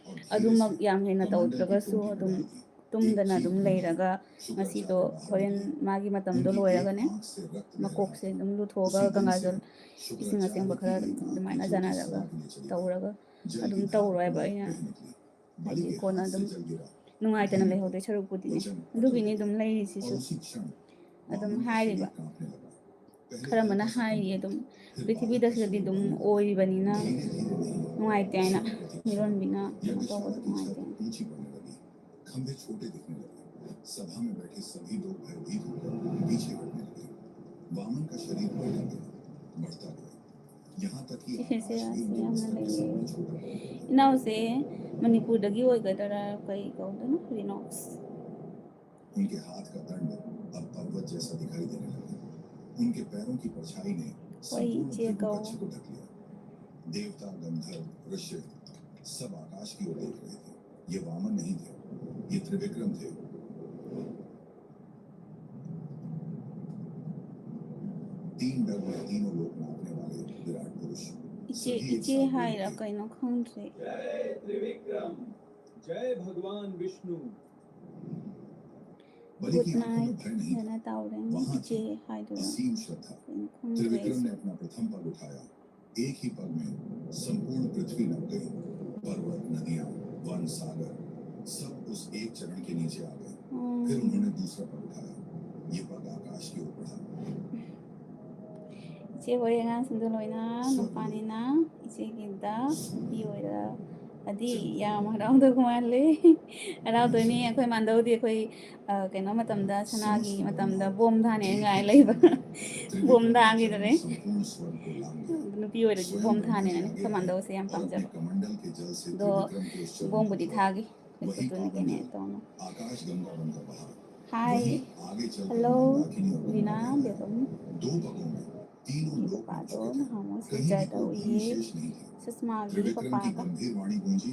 और धीरे adumak से yam hena tau कमंडल traga की su टोंटी में adum डाल दी। tumdana एक dum चीख निकली। leiraga ngasi do शुक्राचार्य बाहर horen निकले। magi matam do उनकी loiraga एक ne आंख से रक्त बह makok रहा se था। dum lu thoga उसी ganga दिन से jol ising asing Shukracharya ba की khara एक आंख dum की aina ज्योति jana raga सभा के लिए चली गई। tauraga जल adum की धार tauroi ba बह ina निकली। बलि haji के kona हाथ से dum जल गिरा। nungaitana भूमि leihode पर saruk pudi ne वचन adugi अटल ni हो dum गया। leiri si और su उसी क्षण adum वामन का hai शरीर ba कांपने लगा। पहले khara mana हल्का सा hai कंपन adum था, फिर prithvi बालक da का sidi शरीर dum बढ़ने लगा। oi bani na धीरे धीरे नहीं, nungaite aina क्षण प्रति miron क्षण bina यज्ञशाला tawa की nungaite छत ऊंची बढ़ने लगी। खंभे छोटे दिखने लगे। सभा में बैठे सभी लोग भयभीत हो गए, पीछे हटने लगे। वामन का शरीर बढ़ता गया, बढ़ता गया, यहाँ तक कि se आकाश भी se उनके amna बस्तर के leire सामने छोटा पड़ने लगा। now se manipur dagi oi ga dara kai kau da no rinox उनके हाथ का दंड अब पर्वत जैसा दिखाई देने लगा। उनके पैरों की परछाई ने संपूर्ण che भृगु kau कक्ष को ढक लिया। देवता, गंधर्व, ऋषि सब आकाश की ओर देख रहे थे। ये वामन नहीं थे, ये त्रिविक्रम थे। तीन डग में तीनों लोग नापने वाले विराट पुरुष iche सभी एक iche साथ hai बोले ra थे, kai no khangre जय त्रिविक्रम, जय भगवान विष्णु। बलि good की आंखों में night भय नहीं dana था, taureng वहां थी iche hai do Asim Shraddha. khangre Trivikram ने अपना प्रथम पग उठाया एक ही पल में संपूर्ण पृथ्वी नप गई। पर्वत, नदियां, वन, सागर सब उस एक चरण के नीचे आ गए। फिर उन्होंने दूसरा पग उठाया। ये पग आकाश की ओर बढ़ा। 이제 우리 아가씨들 로이나 노파니나 이제긴다 비오이라 अदी याम हराउदो कुमारले हराउदोनी अखोय मानदौदी अखोय कैनो मतमदा सनागी मतमदा बोम धाने गाय लेबा बोम धागिदरे संपूर्ण स्वर्ग को लांग गया। नुपी ओइरजी बोम धाने ने खो मानदौसे याम और अपने पामजब कमंडल के जल से दो त्रिविक्रम के उस चरण बोम को बुदी धोया। थागी वही कुतुनी पावन केने जल तोनो आकाश गंगा बनकर बहा। हाय वही आगे चलकर हेलो मंदाकिनी और वीना गंगा बह बेगम गया। दो पगों में तीनों की लोक पापा मिट तो चुके थे। हमो कहीं सुजर भी तो कोई भूमि ये शेष नहीं थी। सुषमा की त्रिविक्रम पापा की का गंभीर वाणी गूंजी।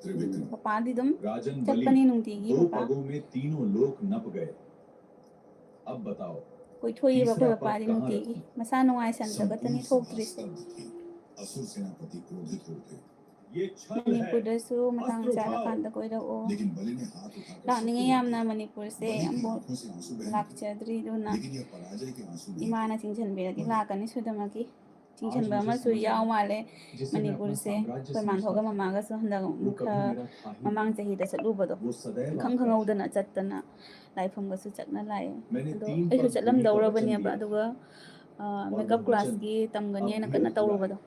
त्रिविक्रम पापा दी तुम राजन बलि चटपनी नुंगतीगी दो पापा पगों में तीनों लोक नप गए। अब बताओ कोई थोई बा तीसरा कोई पग पापा दी कहाँ नुंगतीगी रखूं? मसा नुंगाई सन संपूर्ण जगतनी सभा थोकत्रिसे स्तब्ध थी। असुर सेनापति क्रोधित हो उठे। ये छल है। मणिपुरदसु मतंग अस्त्र चाला उठाओ। कांदा कोइरओ लेकिन बलि ने हाथ उठाकर लानिंगे सबको रोक यामना दिया। मणिपुर से बलि की अम्बो आंखों से आंसू बहने लगे। लाक्चद्री दुना लेकिन यह पराजय के आंसू नहीं थे। इमाना चिंचनबेरगी लाकनी सुदमकी चिंचनबा आज मुझे अमसु समझ याव आया, माले जिसे मैं मणिपुर अपना से साम्राज्य कोई मानथोगा समझता था, ममागासु हंदग वो मुखा कभी मेरा था ही नहीं। ममांग चहीदा चलुबदो वो सदैव खंग आपका खंगौदना था। चत्तना लाइफमगसु चटना लाए मैंने अदो 3 अइसु पग चलम भूमि का वचन दौरबनेबा दिया अदुगा और मेकअप वह क्लास वचन की तमगनी अब ना भी कन्ना अधूरा है। तौरबदो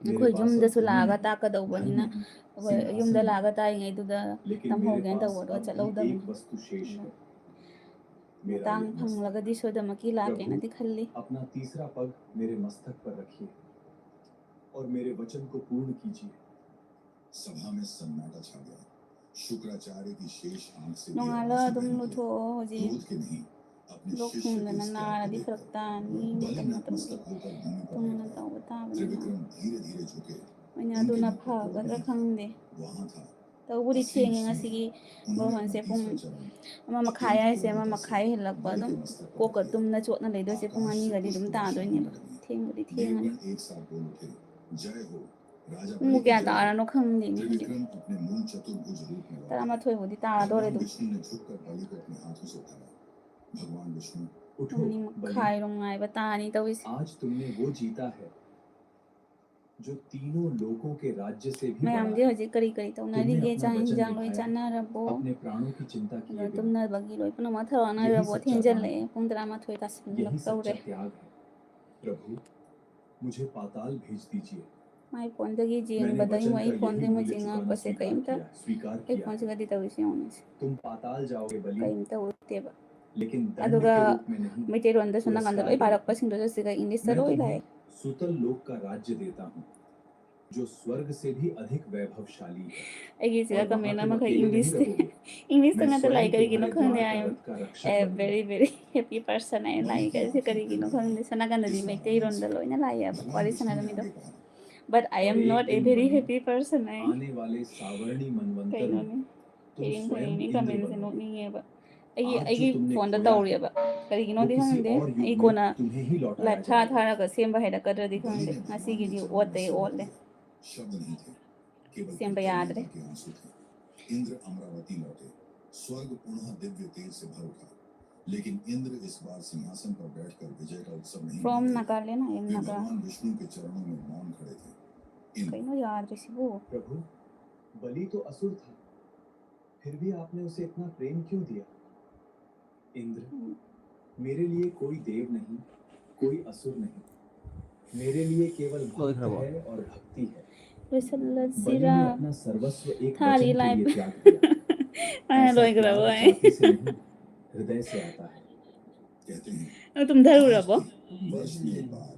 मेरे अखोय पास अब युमदसु भूमि लागा नहीं, धन ताकदौबनिना नहीं, अखोय सिंहासन युमदा नहीं, लागा ताइङैदुदा लेकिन तम मेरे होगेन पास तौबदो अब भी चलौदबनि एक वस्तु शेष है। मेरा तांग ये मस्तक। फंगलगदी सोदमकी लाकेना प्रभु दिखल्ली अपना तीसरा पग मेरे मस्तक पर रखिए और मेरे वचन को पूर्ण कीजिए। सभा में सन्नाटा छा गया। शुक्राचार्य की शेष आंख से भी नोंगाला आंसू अदुम बहने लगे। लुथो होजी क्रोध के नहीं, अपने लोक शिष्य के खुंदना इस त्याग नारा को दी देखकर फरकतानी बलि मतम मतम नतमस्तक होकर भूमि पर तुमना बैठ तौब गया। ताबनिना त्रिविक्रम धीरे धीरे झुके। ओइना उनके अदुना मुख पर क्रोध फगदरा नहीं था, खंदे वहां था तौबुदी असीम थेंगे स्नेह। ngasiगी उन्होंने बोहन से अपना पुंग तीसरा चरण ama makhai अत्यंत ai se ama कोमलता से makhai helakpa बलि adum के मस्तक पर koka रख tum दिया। na chotna leidoi se pung आकाश ani से gadi dum पुष्प ta वर्षा doi होने ne लगी। thengudi thengani देवगण एक साथ बोल उठे, जय हो राजा mu बलि की kya जय tara हो। no khangde ni hadi Trivikram अपने मूल चतुर्भुज रूप में लौटे। tara ma thoi budi tara dore भगवान dum विष्णु ने झुककर बलि को अपने हाथों से उठाया। भगवान विष्णु उठो ni बलि, makhai rong ngai ba ta ni tawis आज तुमने वो जीता है जो तीनों लोकों के राज्य से भी mayam बड़ा de है। hoji kari kari to na ri तुमने ge अपना cha वचन hinjang loi निभाया, chana rabo अपने प्राणों की चिंता किए tum बिना। na bagi loi puna ma thawa na यही rabo सच्चा thengjan दान le है, pung tara ma thoi ta sin lak यही सच्चा tawre त्याग है। प्रभु मुझे पाताल भेज दीजिए। mai phone da gi jing मैंने ba dai वचन mai का phone यही de mu मूल्य jinga चुकाना pa se स्वीकार kaim ta किया, स्वीकार ai किया phone है। se gadi tawis yonis तुम पाताल जाओगे बलि, kaim ta utte ba लेकिन दंड aduga के रूप में नहीं, maitekronda suna kanda loi पुरस्कार के parak रूप pa में। sing do se ga english sa मैं loi तुम्हें lai सुतल लोक का राज्य देता हूँ, जो स्वर्ग से भी अधिक वैभवशाली है। aigi siga और वहाँ kamena तुम ma kai अकेले english नहीं रहोगे। english मैं tanga ta lai स्वयं kari gino तुम्हारे khangde द्वार I का am रथ का रक्षक a बनूंगा। very very happy person I Bali like की kaise आंखें kari भर gino गईं। khangde sana kanda di इस mai बात tei से ronda loi na lai ba भगवान pari विष्णु sana ने mi do आगे कहा, but I और am एक not a दिन very Bali, happy person I आने वाले सावर्णी मनवंतर kaino में ni तुम kiring स्वयं ni इंद्र comment se बनोगे। not ni ba आज जो aigi तुमने phone da खोया tawri है, ba kari gino वो di किसी khangde और युग ai में kona तुम्हें ही लौटाया life thara जाएगा। thara ka semba heda kadra di बलि khangde ने ngasi भगवान gi के di चरणों ot में dei सिर रख ot le दिया। शब्द नहीं थे, केवल semba yaad कृतज्ञता re के आंसू थे। इंद्र अमरावती लौटे। स्वर्ग पुनः दिव्य तेज से भर उठा। लेकिन इंद्र इस बार सिंहासन पर बैठकर विजय का उत्सव नहीं from मनाते। Nagaland I am way Naga भगवान विष्णु के चरणों में मौन खड़े थे। Indra kaino yaad re sibu प्रभु, बलि तो असुर था, फिर भी आपने उसे इतना प्रेम क्यों दिया? इंद्र, मेरे लिए कोई देव नहीं, कोई असुर नहीं, मेरे लिए केवल भक्त है और भक्ति है। Resalat बलि ने sira अपना सर्वस्व एक Thari वचन के life लिए त्याग दिया। mana ऐसा loi त्याग grabo जाति से नहीं, हृदय से आता है। कहते हैं, ai tum dharu आज rabo भी वर्ष में एक बार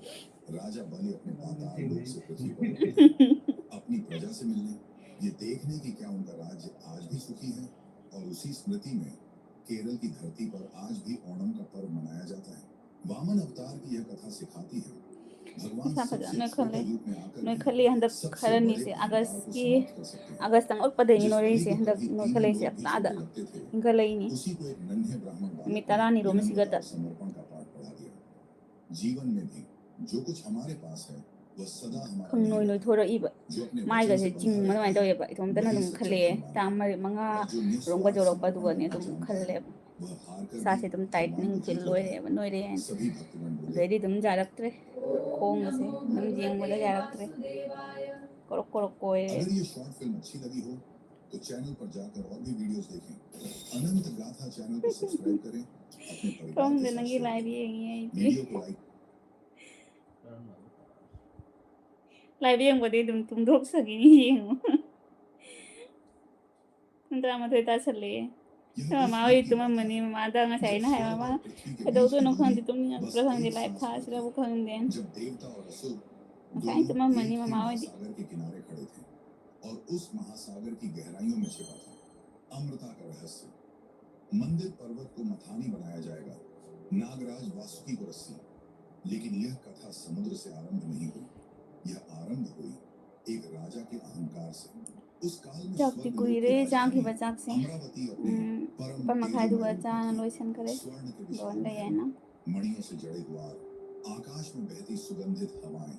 राजा बलि अपने पाताल लोक से पृथ्वी पर लौटे। अपनी प्रजा से मिलने, ये देखने कि क्या उनका राज्य आज भी सुखी है। और उसी स्मृति में केरल की धरती पर आज भी ओणम का पर्व मनाया जाता है। वामन अवतार की यह कथा सिखाती है, भगवान Sa सबसे no छोटे khale रूप में आकर no भी khale handak सबसे kharani बड़े se अहंकार agas को ki समाप्त कर सकते हैं। agas tang ok padai जिस no ri बलि se को handak कभी no तीनों khale लोग se भी ada छोटे लगते थे, ngalai ni उसी को एक नन्हे ब्राह्मण बालक mi ने tarani ro विनम्रता misigata और समर्पण का पाठ पढ़ा दिया। जीवन में भी जो कुछ हमारे पास है वह सदा हमारा khang नहीं noi noi रहता। thora iba जो अपने mai वचन ga से se बंधा ching mana mai रहता taw है ba itom tana वही dum सच्चा khale धर्म ta मानता है। manga और जो rom ga निस्वार्थ jorok pa समर्पण du ne करना dum जानता khale है वह हार कर sa भी se dum भगवान tightening को feel जीत loi लेता re है। noi re सभी भक्तगण बोले, very dum jarak tre ꯈꯣꯡꯕꯁꯦ ꯑꯗꯨꯝ ꯌꯦꯡꯕꯗ ꯌꯥꯔꯛꯇ꯭ꯔꯦ ꯀꯣꯔꯣꯛ ꯀꯣꯔꯣꯛ ꯀꯣꯏꯔꯦ अगर ये शॉर्ट फिल्म अच्छी लगी हो तो चैनल पर जाकर और भी वीडियोस देखें। अनंत गाथा चैनल को सब्सक्राइब करें, अपने परिवार के ꯈꯣꯡꯗ साथ ꯅꯪꯒꯤ शेयर ꯂꯥꯏꯚ करें। ꯌꯦꯡꯉꯤ ꯑꯩꯗꯤ वीडियो को लाइक ꯂꯥꯏꯚ ꯌꯦꯡꯕꯗꯤ ꯑꯗꯨꯝ ꯇꯨꯝꯊꯣꯛꯆꯈꯤꯅꯤ ꯌꯦꯡꯉꯣ ꯄꯨꯡ 11 ꯇꯥꯁꯜꯂꯛꯑꯦ ꯃꯃꯥ ꯍꯣꯏ ꯇꯨꯝꯃꯝꯃꯅꯤ ꯃꯃꯥꯗ ꯉꯁꯥꯏ ꯑꯩꯅ ꯍꯥꯏ ꯃꯃꯥ ꯀꯩꯗꯧꯗꯣꯏꯅꯣ ꯈꯪꯗꯦ ꯇꯨꯝꯅꯤꯡꯉꯛꯄ꯭ꯔꯥ खꯪꯗꯦ लाइव थासिराबु खꯪꯗꯦ जब देवता और असुरꯉꯁꯥꯏ दोनों ꯇꯨꯝꯃꯝꯃꯅꯤ एक ही ꯃꯃꯥ ꯍꯣꯏꯗꯤ महासागर के किनारे खड़े थे और उस महासागर की गहराइयों में छिपा था अमृता का रहस्य। मंदिर पर्वत को मथानी बनाया जाएगा, नागराज वासुकी को रस्सी। लेकिन यह कथा समुद्र से आरंभ नहीं हुई, यह आरंभ हुई एक राजा के अहंकार से। उस काल में ꯆꯥꯛꯇꯤ स्वर्ग लोक ꯀꯨꯏꯔꯦ की ꯆꯥꯈꯤꯕ राजधानी ꯆꯥꯛꯁꯦ अमरावती अपने परम 1 मखाꯏꯗꯨꯒ तेजोमय रूप ꯆꯥꯅ में थी। ꯂꯣꯏꯁꯤꯟꯈ꯭ꯔꯦ स्वर्ण के ꯂꯣꯟ विशाल ꯂꯩꯌꯦꯅ महल, मणियों से जड़े द्वार, आकाश में बहती सुगंधित हवाएं,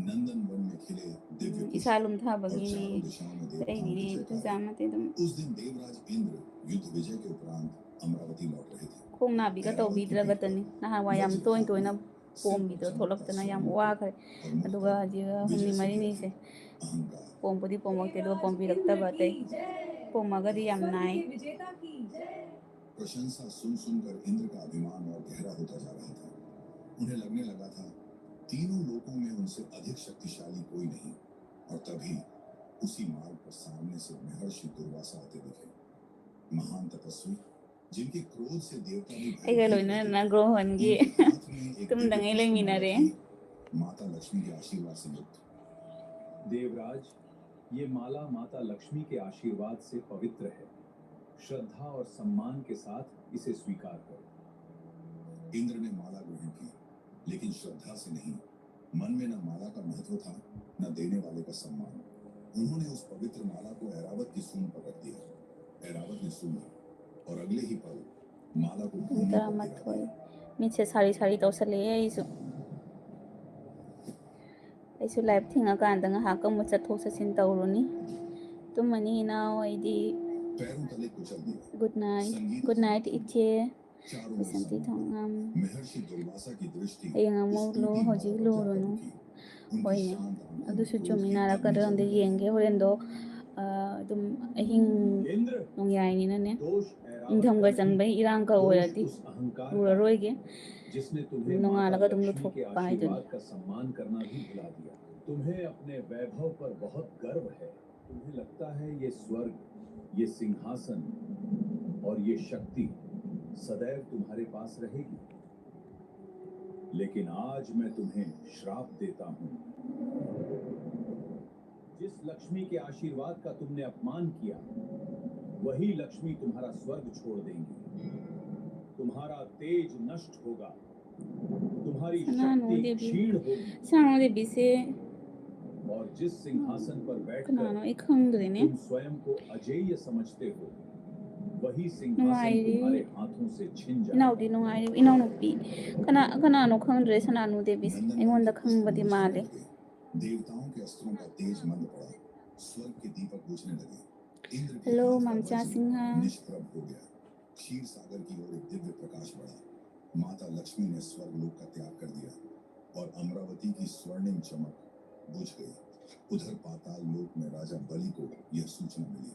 नंदन वन में खिले दिव्य पुष्प ꯏꯁꯥ और ꯂꯨꯝꯊꯕꯒꯤ चारों दिशाओं में देवताओं ꯑꯇꯩꯗꯤ की ꯑꯗꯨ जयकारा। ꯆꯥꯅꯗꯦ ꯑꯗꯨꯝ उस दिन देवराज इंद्र युद्ध विजय के उपरांत अमरावती लौट रहे थे। ꯈꯣꯡ ꯅꯥꯕꯤꯒ ꯇꯧꯕꯤꯗ꯭ꯔꯒꯇꯅꯤ ꯅꯍꯥꯟꯋꯥꯏ ꯌꯥꯝ ꯇꯣꯏꯅ ꯇꯣꯏꯅ ꯄꯣꯝꯕꯤꯗꯣ ꯊꯣꯛꯂꯛꯇꯅ ꯌꯥꯝ ꯋꯥꯈ꯭ꯔꯦ ꯑꯗꯨꯒ ꯍꯧꯖꯤꯛ ꯍꯨꯝꯅꯤ ꯃꯔꯤꯅꯤꯁꯦ अहंकार ꯄꯣꯝꯕꯨꯗꯤ ꯄꯣꯝꯃꯛꯇꯦ ꯑꯗꯨꯒ ꯄꯣꯝꯕꯤꯔꯛꯇꯕ ꯑꯇꯩ ꯄꯣꯝꯃꯒꯗꯤ ꯌꯥꯝ नाई प्रशंसा सुन सुनकर इंद्र का अभिमान और गहरा होता जा रहा था। उन्हें लगने लगा था तीनों लोकों में उनसे अधिक शक्तिशाली कोई नहीं। और तभी उसी मार्ग पर सामने से महर्षि दुर्वासा आते दिखे, महान तपस्वी जिनके क्रोध से देवता भी ꯑꯩꯒ भयभीत ꯂꯣꯏꯅꯅ रहते थे। ꯒ꯭ꯔꯣꯍꯣꯟꯒꯤ उनके हाथ में एक दिव्य ꯇꯨꯝꯗꯉꯩ पुष्पमाला ꯂꯩꯃꯤꯟꯅꯔꯦ थी, माता लक्ष्मी के आशीर्वाद से युक्त। देवराज, ये माला माता लक्ष्मी के आशीर्वाद से पवित्र है। श्रद्धा और सम्मान के साथ इसे स्वीकार करो। इंद्र ने माला ग्रहण की, लेकिन श्रद्धा से नहीं। मन में न माला का महत्व था, न देने वाले का सम्मान। उन्होंने उस पवित्र माला को ऐरावत की सूंड पर रख दिया। ऐरावत ने सूंघा और अगले ही पल माला को भूमि पर गिरा 11 दिया। ꯃꯤꯠꯁꯦ ꯁꯥꯔꯤ ꯁꯥꯔꯤ ꯇꯧꯁꯜꯂꯛꯑꯦ ꯑꯩꯁꯨ ꯂꯥꯏꯚ ꯊꯤꯡꯉꯀꯥꯟꯗ ꯉꯥꯏꯍꯥꯛ ꯑꯃꯨꯛ ꯆꯠꯊꯣꯛ ꯆꯠꯁꯤꯟ ꯇꯧꯔꯨꯅꯤ ꯇꯨꯝꯃꯅꯤ ꯏꯅꯥꯎ ꯑꯩꯗꯤ पैरों तले कुचल दिया। ꯒꯨꯗ ꯅꯥꯏꯠ ꯏꯆꯦ चारों ओर ꯕꯁꯟꯇꯤ समा ꯊꯣꯡꯉꯝ गई। महर्षि दुर्वासा की दृष्टि ꯍꯌꯦꯡ उस ꯑꯃꯨꯛ टूटी ꯍꯧꯖꯤꯛ माला पर जाकर ꯂꯨꯔꯨꯅꯨ रुकी। उनकी ꯍꯣꯏꯅꯦ शांत आंखों में ꯑꯗꯨꯁꯨ क्रोध ꯆꯨꯝꯃꯤ की अग्नि ꯅꯥꯔꯛꯀꯗ꯭ꯔꯗ जलने लगी। ꯌꯦꯡꯒꯦ ꯍꯣꯔꯦꯟꯗꯣ ꯑꯗꯨꯝ ꯑꯍꯤꯡ इंद्र, ꯅꯣꯡꯌꯥꯏꯅꯤꯅꯅꯦ दोष ऐरावत ꯅꯤꯡꯊꯝꯒ का नहीं, ꯆꯟꯕꯩ ꯏꯔꯥꯡꯒ दोष ꯑꯣꯏꯔꯗꯤ उस अहंकार का है, ꯂꯨꯔꯔꯣꯏꯒꯦ जिसने तुम्हें माता नोंगालगा तुम लक्ष्मी के लुथुप्पा हाइदुनी आशीर्वाद का सम्मान करना भी भुला दिया। तुम्हें अपने वैभव पर बहुत गर्व है। तुम्हें लगता है ये स्वर्ग, ये सिंहासन और ये शक्ति सदैव तुम्हारे पास रहेगी। लेकिन आज मैं तुम्हें श्राप देता हूं। जिस लक्ष्मी के आशीर्वाद का तुमने अपमान किया, वही लक्ष्मी तुम्हारा स्वर्ग छोड़ देंगी। तुम्हारा तेज नष्ट होगा, तुम्हारी शक्ति क्षीण होगी, सानो देवी और जिस सिंहासन पर कनानो बैठकर एक खंगद्रेने तुम स्वयं को अजेय समझते हो, वही सिंहासन नुंगाइरे तुम्हारे हाथों से छिन इनाउदी जाएगा। नुंगाइरे इनाउनुपी कनानो खंगद्रे सनानु देवी अꯩꯉꯣꯟꯗ खंगबदꯤ माले देवताओं के अस्त्रों का तेज मंद पड़ा, स्वर्ग के दीपक बुझने लगे। इंद्र के हेलो हाथ का ममता वज्र सिंह निष्प्रभ हो गया। क्षीर सागर की ओर एक दिव्य प्रकाश बढ़ा। माता लक्ष्मी ने स्वर्ग लोक का त्याग कर दिया और अमरावती की स्वर्णिम चमक बुझ गई। उधर पाताल लोक में राजा बलि को यह सूचना मिली।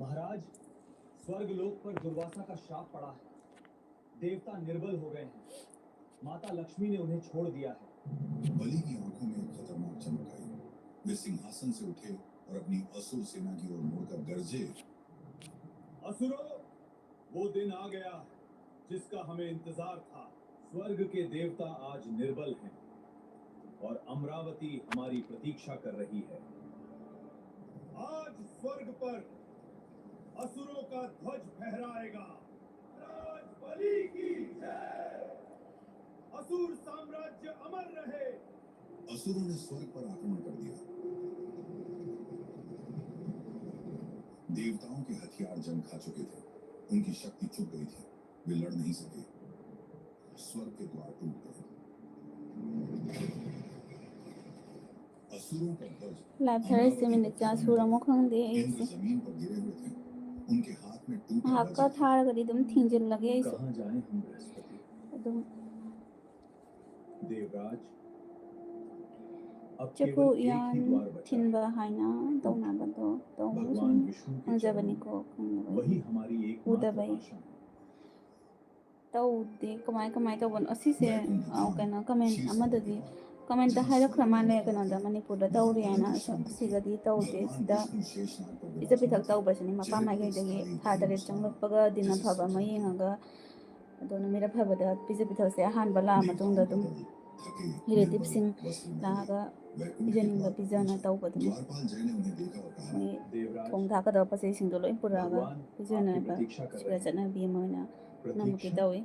महाराज, स्वर्ग लोक पर दुर्वासा का शाप पड़ा है। देवता निर्बल हो गए हैं। माता लक्ष्मी ने उन्हें छोड़ दिया है। बलि की आंखों में एक खतरनाक चमक आई। वे सिंहासन से उठे और अपनी असुर सेना की ओर मुड़कर गरजे, असुरो, वो दिन आ गया जिसका हमें इंतजार था। स्वर्ग के देवता आज निर्बल हैं और अमरावती हमारी प्रतीक्षा कर रही है। आज स्वर्ग पर असुरों का ध्वज फहराएगा। राज बलि की जय। असुर साम्राज्य अमर रहे। असुरों ने स्वर्ग पर आक्रमण कर दिया। देवताओं के हथियार जंग खा चुके थे, उनकी शक्ति चुक गई थी, वे लड़ नहीं सके। स्वर्ग के द्वार टूट गए। असुरों का ध्वज लाइव थरे से मिनट क्या सूरा मुखंदे इंद्र जमीन पर गिरे हुए थे। उनके हाथ में टूटे हाका वज्र थे। थारगदी दम थिंजल लगे कहां जाएं हम बृहस्पति? अदुम देवराज अब चकु केवल एक ही यान द्वार बचा है। थिनबा हाइना तौनाबदो भगवान विष्णु के चरण खंजबनिको वही हमारी एकमात्र उदबई आशा है। तौदे कमाई तौबन असिसे कनो कमेंट अमददी कमेंट हाइरख्र माने कनोदा मणिपुरदा तौरी हाइना सिगदी तौदे सिदा इजा पिथक तौबसनि मपा माइगैदगी था तरे चंगलपगा दिना फबा मयेंगागा अदोना मेरा फबदा पिजा पिथकसे अहानबा ला मतुंगदा दुम रिलेटिव सिंह लागा पिजनिंगबा पिजाना तौबदुनी मैं देवराज थोंग धाकदा पसे सिंगदो लोइ पुरागा भगवान पिजना आपकी बा प्रतीक्षा कर सिगा रहे हैं। चना बी मोना नमुके प्रतीक्षा तौई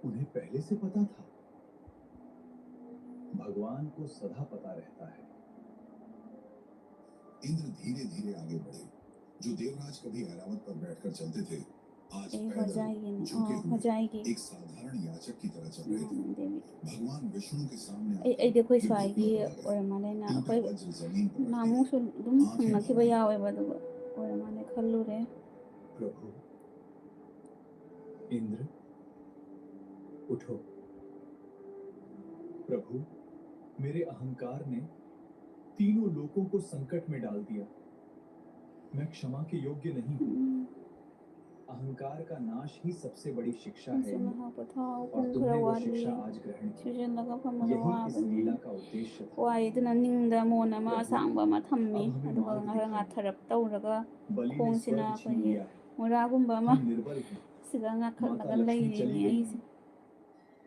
उन्हें पहले से पता था। भगवान को सदा पता रहता है। इंद्र धीरे धीरे आगे बढ़े। जो देवराज कभी ऐरावत पर बैठकर चलते थे, आज ए हो पैदल जाएगी नहीं झुके हो हुए जाएगी एक साधारण याचक की तरह चल रहे थे। देवी भगवान विष्णु के सामने आई देखो आकर स्वाइगी वे घुटनों पर आ और गए। माने ना टूटा कोई वज्र जमीन पर रख नामू दिया। सु दुम आंखें ना कि बंद। भैया आवे बदु और माने खल्लू रे प्रभु इंद्र उठो। प्रभु मेरे अहंकार ने तीनों लोकों को संकट में डाल दिया। मैं क्षमा के योग्य नहीं हूँ। अहंकार का नाश ही सबसे बड़ी शिक्षा है से इंद्र। महा पथा और कुल तुमने वो खरवाली शिक्षा आज ग्रहण की। सुजन लगा फमन यही इस वाबनी लीला का उद्देश्य था। वाई दुना निंगदा मोना मा सांगबा मा थम्मी अब हमें अदुगा मार्ग nga दिखाइए। थरप तौरगा बलि ने खोंसिना स्वर्ग छीन कोई लिया है। मुरागुंबा मा हम निर्बल हैं। सिगा nga माता खलगा लक्ष्मी लैरिनी चली गई आइसे हैं।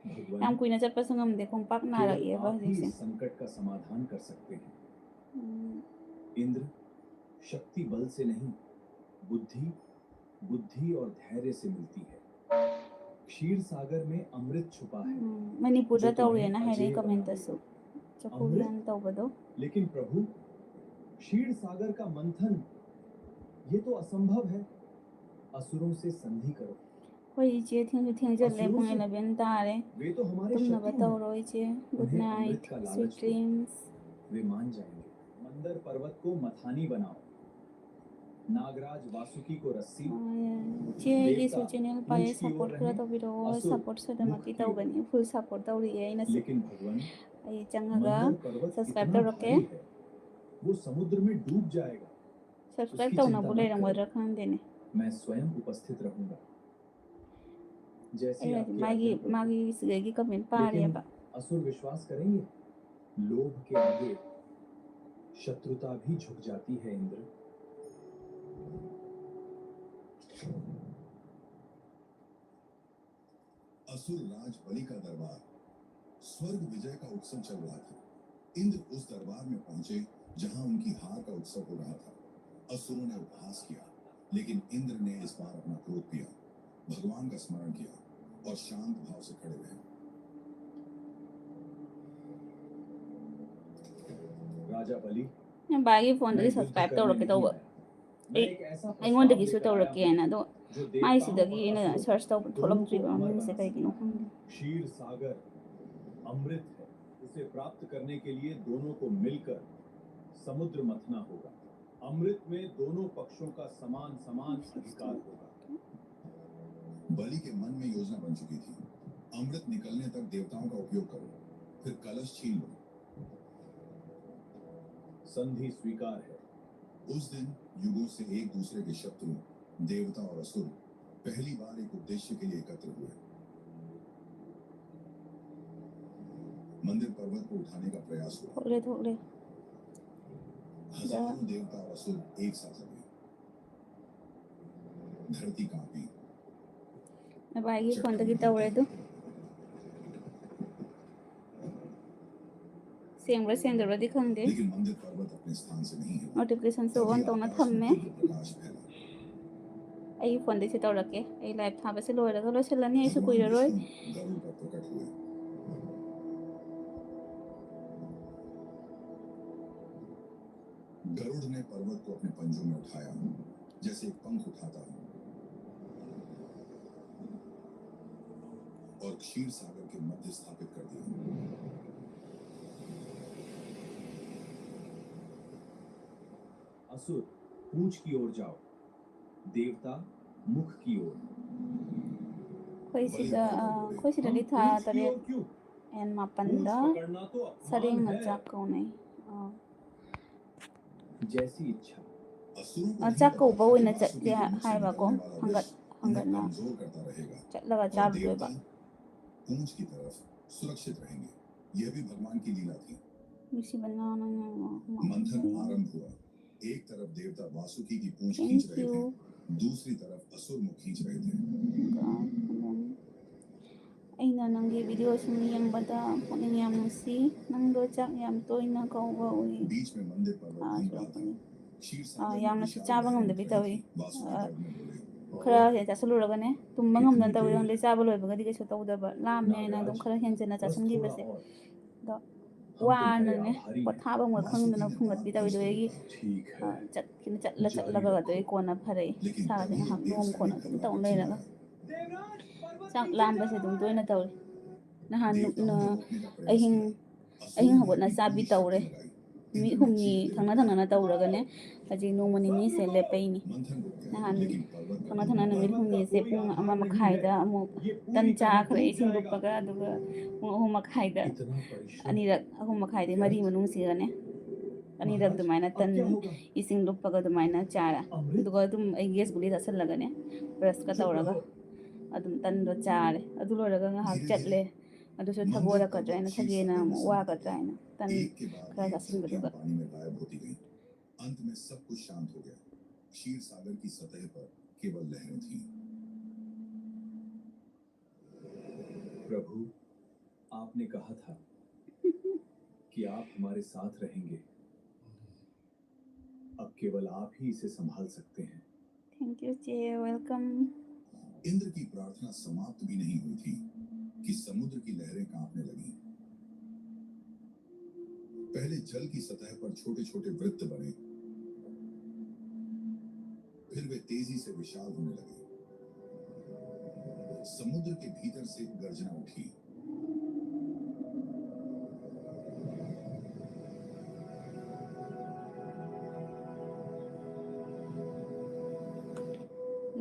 भगवान याम कुइना चटपा संगम दे कोंग पाक नारा केवल ये आप ही हजिसे इस संकट का समाधान कर सकते हैं। इंद्र शक्ति बल से नहीं बुद्धि बुद्धि और धैर्य से मिलती है। क्षीर सागर में अमृत छुपा है मणिपुरदा जो तुम्हें तौरेना हाइरे अजेय बना कमेंट देगा। दसु चकु अमृत? यान तौबदो लेकिन प्रभु क्षीर सागर का मंथन ये तो असंभव है। असुरों से संधि करो। कोई इचे थिंग जले असुरों पुंग से? 11 तारे वे तो हमारे तुम न शत्रु हैं। बताओ इचे गुड उन्हें नाइट अमृत का स्वीट लालच दो। ड्रीम्स वे मान जाएंगे। मंदर पर्वत को मथानी बनाओ। नागराज वासुकी को रस्सी। चेगी देवता सु चैनल पूंछ पाए की ओर सपोर्ट करा रहें, तौबिरो असुर सपोर्ट मुख सदमकी की ओर। तौबनी फुल सपोर्ट तौरी ऐनसु लेकिन भगवान आई चंगगा मंदर पर्वत सब्सक्राइब इतना तौरके भारी है वो समुद्र में डूब जाएगा। सब्सक्राइब उसकी तौना चिंता बुले मत रंग करो। रखन देने मैं स्वयं उपस्थित रहूंगा। जैसी आई आपकी मागी आज्ञा प्रभु। मागी सिगेगी कमेंट पारे लेकिन बा असुर विश्वास करेंगे? लोभ के आगे शत्रुता भी झुक जाती है इंद्र। असुर राज बलि का दरबार स्वर्ग विजय का उत्सव चल रहा था। इंद्र उस दरबार में पहुंचे जहां उनकी हार का उत्सव हो रहा था। असुरों ने उपहास किया, लेकिन इंद्र ने इस बार अपना क्रोध पिया, भगवान का स्मरण किया और शांत भाव से खड़े रहे। राजा बलि बागी फोन मैं दे युद्ध सब्सक्राइब करने तौरके नहीं तौबा आया। मैं एक ऐसा प्रस्ताव अꯩꯉꯣꯟꯗꯒꯤꯁꯨ लेकर आया तौरके हूं हैना दो जो माई देवताओं सिदगी और ऐना असुर सर्च तौब दोनों को थोलक्ट्रिबा अमर ममिंग से बना कइगिनो सकता है। खंदे क्षीर सागर अमृत है। उसे प्राप्त करने के लिए दोनों को मिलकर समुद्र मथना होगा। अमृत में दोनों पक्षों का समान समान अधिकार होगा। बलि के मन में योजना बन चुकी थी। अमृत निकलने तक देवताओं का उपयोग करो, फिर कलश छीन लो। संधि स्वीकार है। उस दिन युगों से एक दूसरे के शत्रु देवता और असुर पहली बार एक उद्देश्य के लिए एकत्र हुए। मंदिर पर्वत को उठाने का प्रयास हुआ। थोड़े हजारों देवता और असुर एक साथ लगे। धरती कांपी। मैं बागी फोन तकी तौरे दो सेंगब्रा सेंदरबदी खंदे लेकिन मंदिर पर्वत अपने स्थान से नहीं हिला। नोटिफिकेशन से तभी ऑन तौना आकाश में थम्मे दिव्य प्रकाश फैला। आई फोन दे से तौरके आई लाइव थाबे से लोयरगा लोसलनी ऐसे भगवान कुइररोय विष्णु गरुड़ पर प्रकट हुए। गरुड़ ने पर्वत को अपने पंजों में उठाया, जैसे एक पंख उठाता है, और क्षीर सागर के मध्य स्थापित कर दिया। असुर पूंछ की ओर जाओ, देवता मुख की ओर। khoi sida khoi sida di tha tare and mapanda sareng na chak ko nei जैसी इच्छा। असुरों को chak ko ba oina Vasuki chat के ya मुख से hai ba ko निकलने वाला hangat विष hangat उन्हें na कमजोर करता रहेगा chat laga और char do देवता ba पूंछ की तरफ सुरक्षित रहेंगे। यह भी भगवान की लीला थी। misi bana na मंथन आरंभ हुआ। एक तरफ देवता वासुकी की पूंछ Thank खींच रहे you. थे, दूसरी तरफ असुर मुख खींच रहे थे। aina nangi video sum yang bada phuning yam si nang do chak yam toina ko wa ui बीच में मंदिर पर्वत घूम रहा था। क्षीर सागर yam में na si विशाल chaba ngam लहरें da bi उठ tawi रही थी। वासुकी दर्द में बोले, khara he ta salu raga ne tumba ngam dan tawi on de chaba loi ba ga di ke so taw da ba lam ne na dum khara hen jena cha बस sang gi ba थोड़ा se और। da हम wa तुम्हारे na ne आभारी ko हैं। tha ba mo khang na phungat bi tawi do gi ठीक है। chat kin chat la ga do ko na phare लेकिन sa तभी ga hak एक nom ko na सैनिक dum घबरा taw कर le na चिल्लाया। chak lam ba se dum toina tawi na han देवताओं na ने रोकने का प्रयास ahing किया। असुरों ahing ने hobot na अपनी sabi पूरी tawre शक्ति लगाई। mi इंद्र ने humni चीख thangna दिया। thangna tawra ne aji nongmani ni se le pe ni मंथन रुक गया, nahan लेकिन पर्वत thangna अटल thangna रहा। mi humni se pung ama makhai da amu tan cha khre ising rupa ga aduga pung ahum makhai da इतना परिश्रम anirak ahum makhai de mari manung si ne anirak du maina tan ising rupa ga du maina chara aduga dum ai gas guli da sal laga ne brush ka tawra ga adum tan do chare adu lo raga nga hak chat le adu so thago da ka traina thage na wa ka traina tan एक के बाद kra ka एक sin चौकियां ga पानी में गायब होती गईं। अंत में सब कुछ शांत हो गया। क्षीर सागर की सतह पर केवल लहरें थीं। प्रभु, आपने कहा था कि आप हमारे साथ रहेंगे। अब केवल आप ही इसे संभाल सकते हैं। thank you che welcome Indra की प्रार्थना समाप्त भी नहीं हुई थी कि समुद्र की लहरें कांपने लगीं। पहले जल की सतह पर छोटे छोटे वृत्त बने, फिर वे तेजी से विशाल होने लगे। समुद्र के भीतर से गर्जना उठी।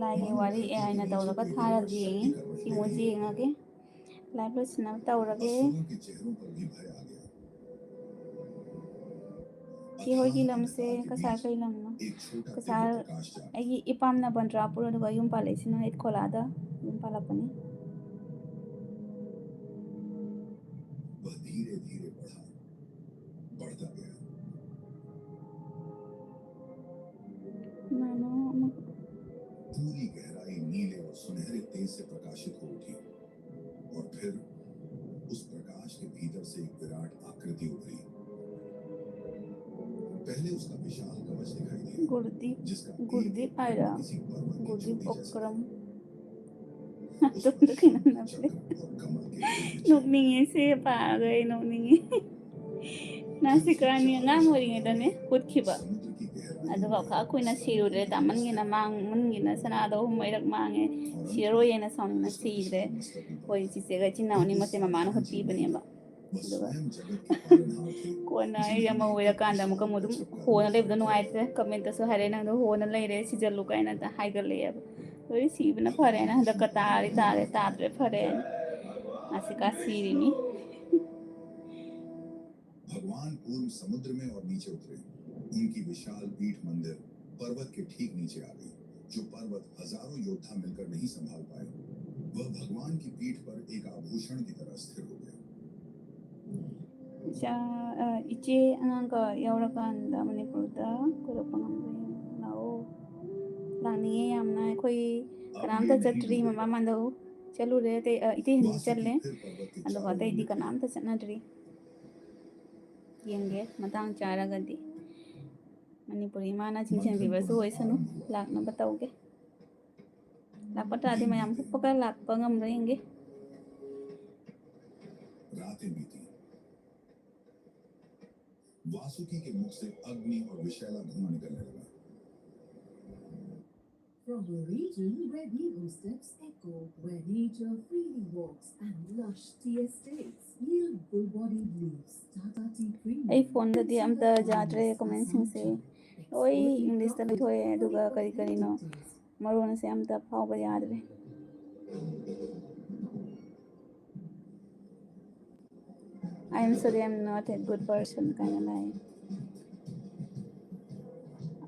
lagi wari e aina tawraga thara jing singo jing age live lo sinam tawrage असुरों के चेहरों पर भी भय आ गया। ki hoi gi lam se kasar kai lam no एक छोटा kasar दिव्य प्रकाश जागा। ai ipam na bandra pura do yum pale sino et kolada yum pala pani वह धीरे धीरे बढ़ा, बढ़ता गया। nano पूरी गहराई नीले और सुनहरे तेज से प्रकाशित हो उठी और फिर उस प्रकाश के भीतर से एक विराट आकृति उभरी। पहले उसका विशाल कवच दिखाई दिया, gurdi जिसका gurdi aira किसी पर्वत की gurdi चोटी जैसा okram था। उस पर तो किन शंख, na चक्र और कमल के फूल बिछे nuk ningi se pa gai nuk ningi nasi krani nga mori ngai dane put khiba समुद्र की गहराई aduga kha kuina siru de taman ngi na mang mun ngi na sana do mai rak mange siro ye na song na si de koi si se ga chin na ni ma se ma man hot pi bani ba वह स्वयं जगत के पालनहार थे। ko na ya ma we ka nda mo ka mo dum ho na le da no ai te comment so hare na do ho na le re si jalu ka na ta hai ga le ya oi si bna phare na da ka ta ri ta re phare asika siri ni भगवान पूर्व समुद्र में और नीचे उतरे। उनकी विशाल पीठ मंदिर पर्वत के ठीक नीचे आ गई। जो पर्वत हजारों योद्धा मिलकर नहीं संभाल पाए, वह भगवान की पीठ पर एक आभूषण की तरह स्थिर हो गया। iche angang ka yaura kan da manipur da ko pangam nao lani yamna koi kanam ta chatri mama mando chalu re te ite hindi challe फिर पर्वत के ando चारों ka te ओर di kanam ta chatna tri yenge matang chara gadi manipuri mana chingchen bi basu hoisanu lak na batau ke lak pata di mayam pukka lak pangam renge रातें बीती। वासुकी के मुख से अग्नि और विषैला धुआं निकलने लगा। From a region where beagle steps echo, where nature freely walks and lush tea estates yield full-bodied leaves, Tata Tea Premium. ai phone da di am ta jatre commencing se oi english ta thoi aduga kari kari no maron se am ta phau ba yad re I'm sorry, I'm not a good person kind of like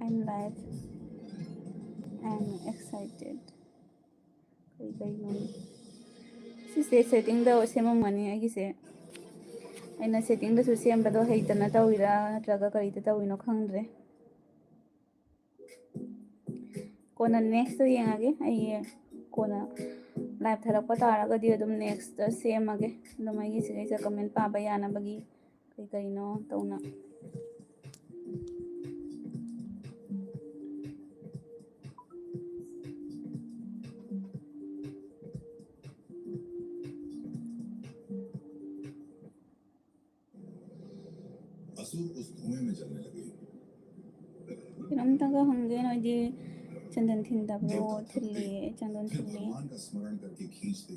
I'm like I'm excited kꯩꯅꯣ ꯁꯤꯁꯦ ꯁꯦꯠꯇꯤꯡꯗ ꯁꯦꯝꯃꯝꯒꯅꯤ ꯑꯩꯒꯤꯁꯦ ꯑꯩꯅ ꯁꯦꯠꯇꯤꯡꯗꯁꯨ ꯁꯦꯝꯕꯗꯣ ꯍꯩꯇꯅ ꯇꯧꯔꯤꯔꯥ ꯅꯠꯇ꯭ꯔꯒ ꯀꯔꯤꯗ ꯇꯧꯔꯤꯅꯣ ꯈꯪꯗ꯭ꯔꯦ ꯀꯣꯟꯅ next ꯌꯦꯡꯉꯒꯦ ꯑꯩ ꯀꯣꯟꯅ ꯂꯥꯏꯚ ꯊꯥꯔꯛꯄ ꯇꯥꯔꯒꯗꯤ ꯑꯗꯨꯝ ꯅꯦꯛꯁꯇ ꯁꯦꯝꯃꯒꯦ ꯑꯗꯨꯝ ꯑꯩꯒꯤ ꯁꯤꯒꯩꯁꯦ ꯀꯃꯦꯟ ꯄꯥꯕ ꯌꯥꯅꯕꯒꯤ ꯀꯩꯅꯣ ꯇꯧꯅ असुर उस धुएं में जलने लगे ꯀꯩꯅꯣꯝꯇꯒ ꯍꯪꯒꯦ ꯅꯣꯏꯗꯤ ꯆꯟꯗꯟ ꯊꯤꯟꯗꯕ꯭ꯔꯣ देवता थक ꯊꯤꯜꯂꯤ गए ꯆꯟꯗꯟ फिर ꯊꯤꯜꯂꯤ भगवान का स्मरण करके खींचते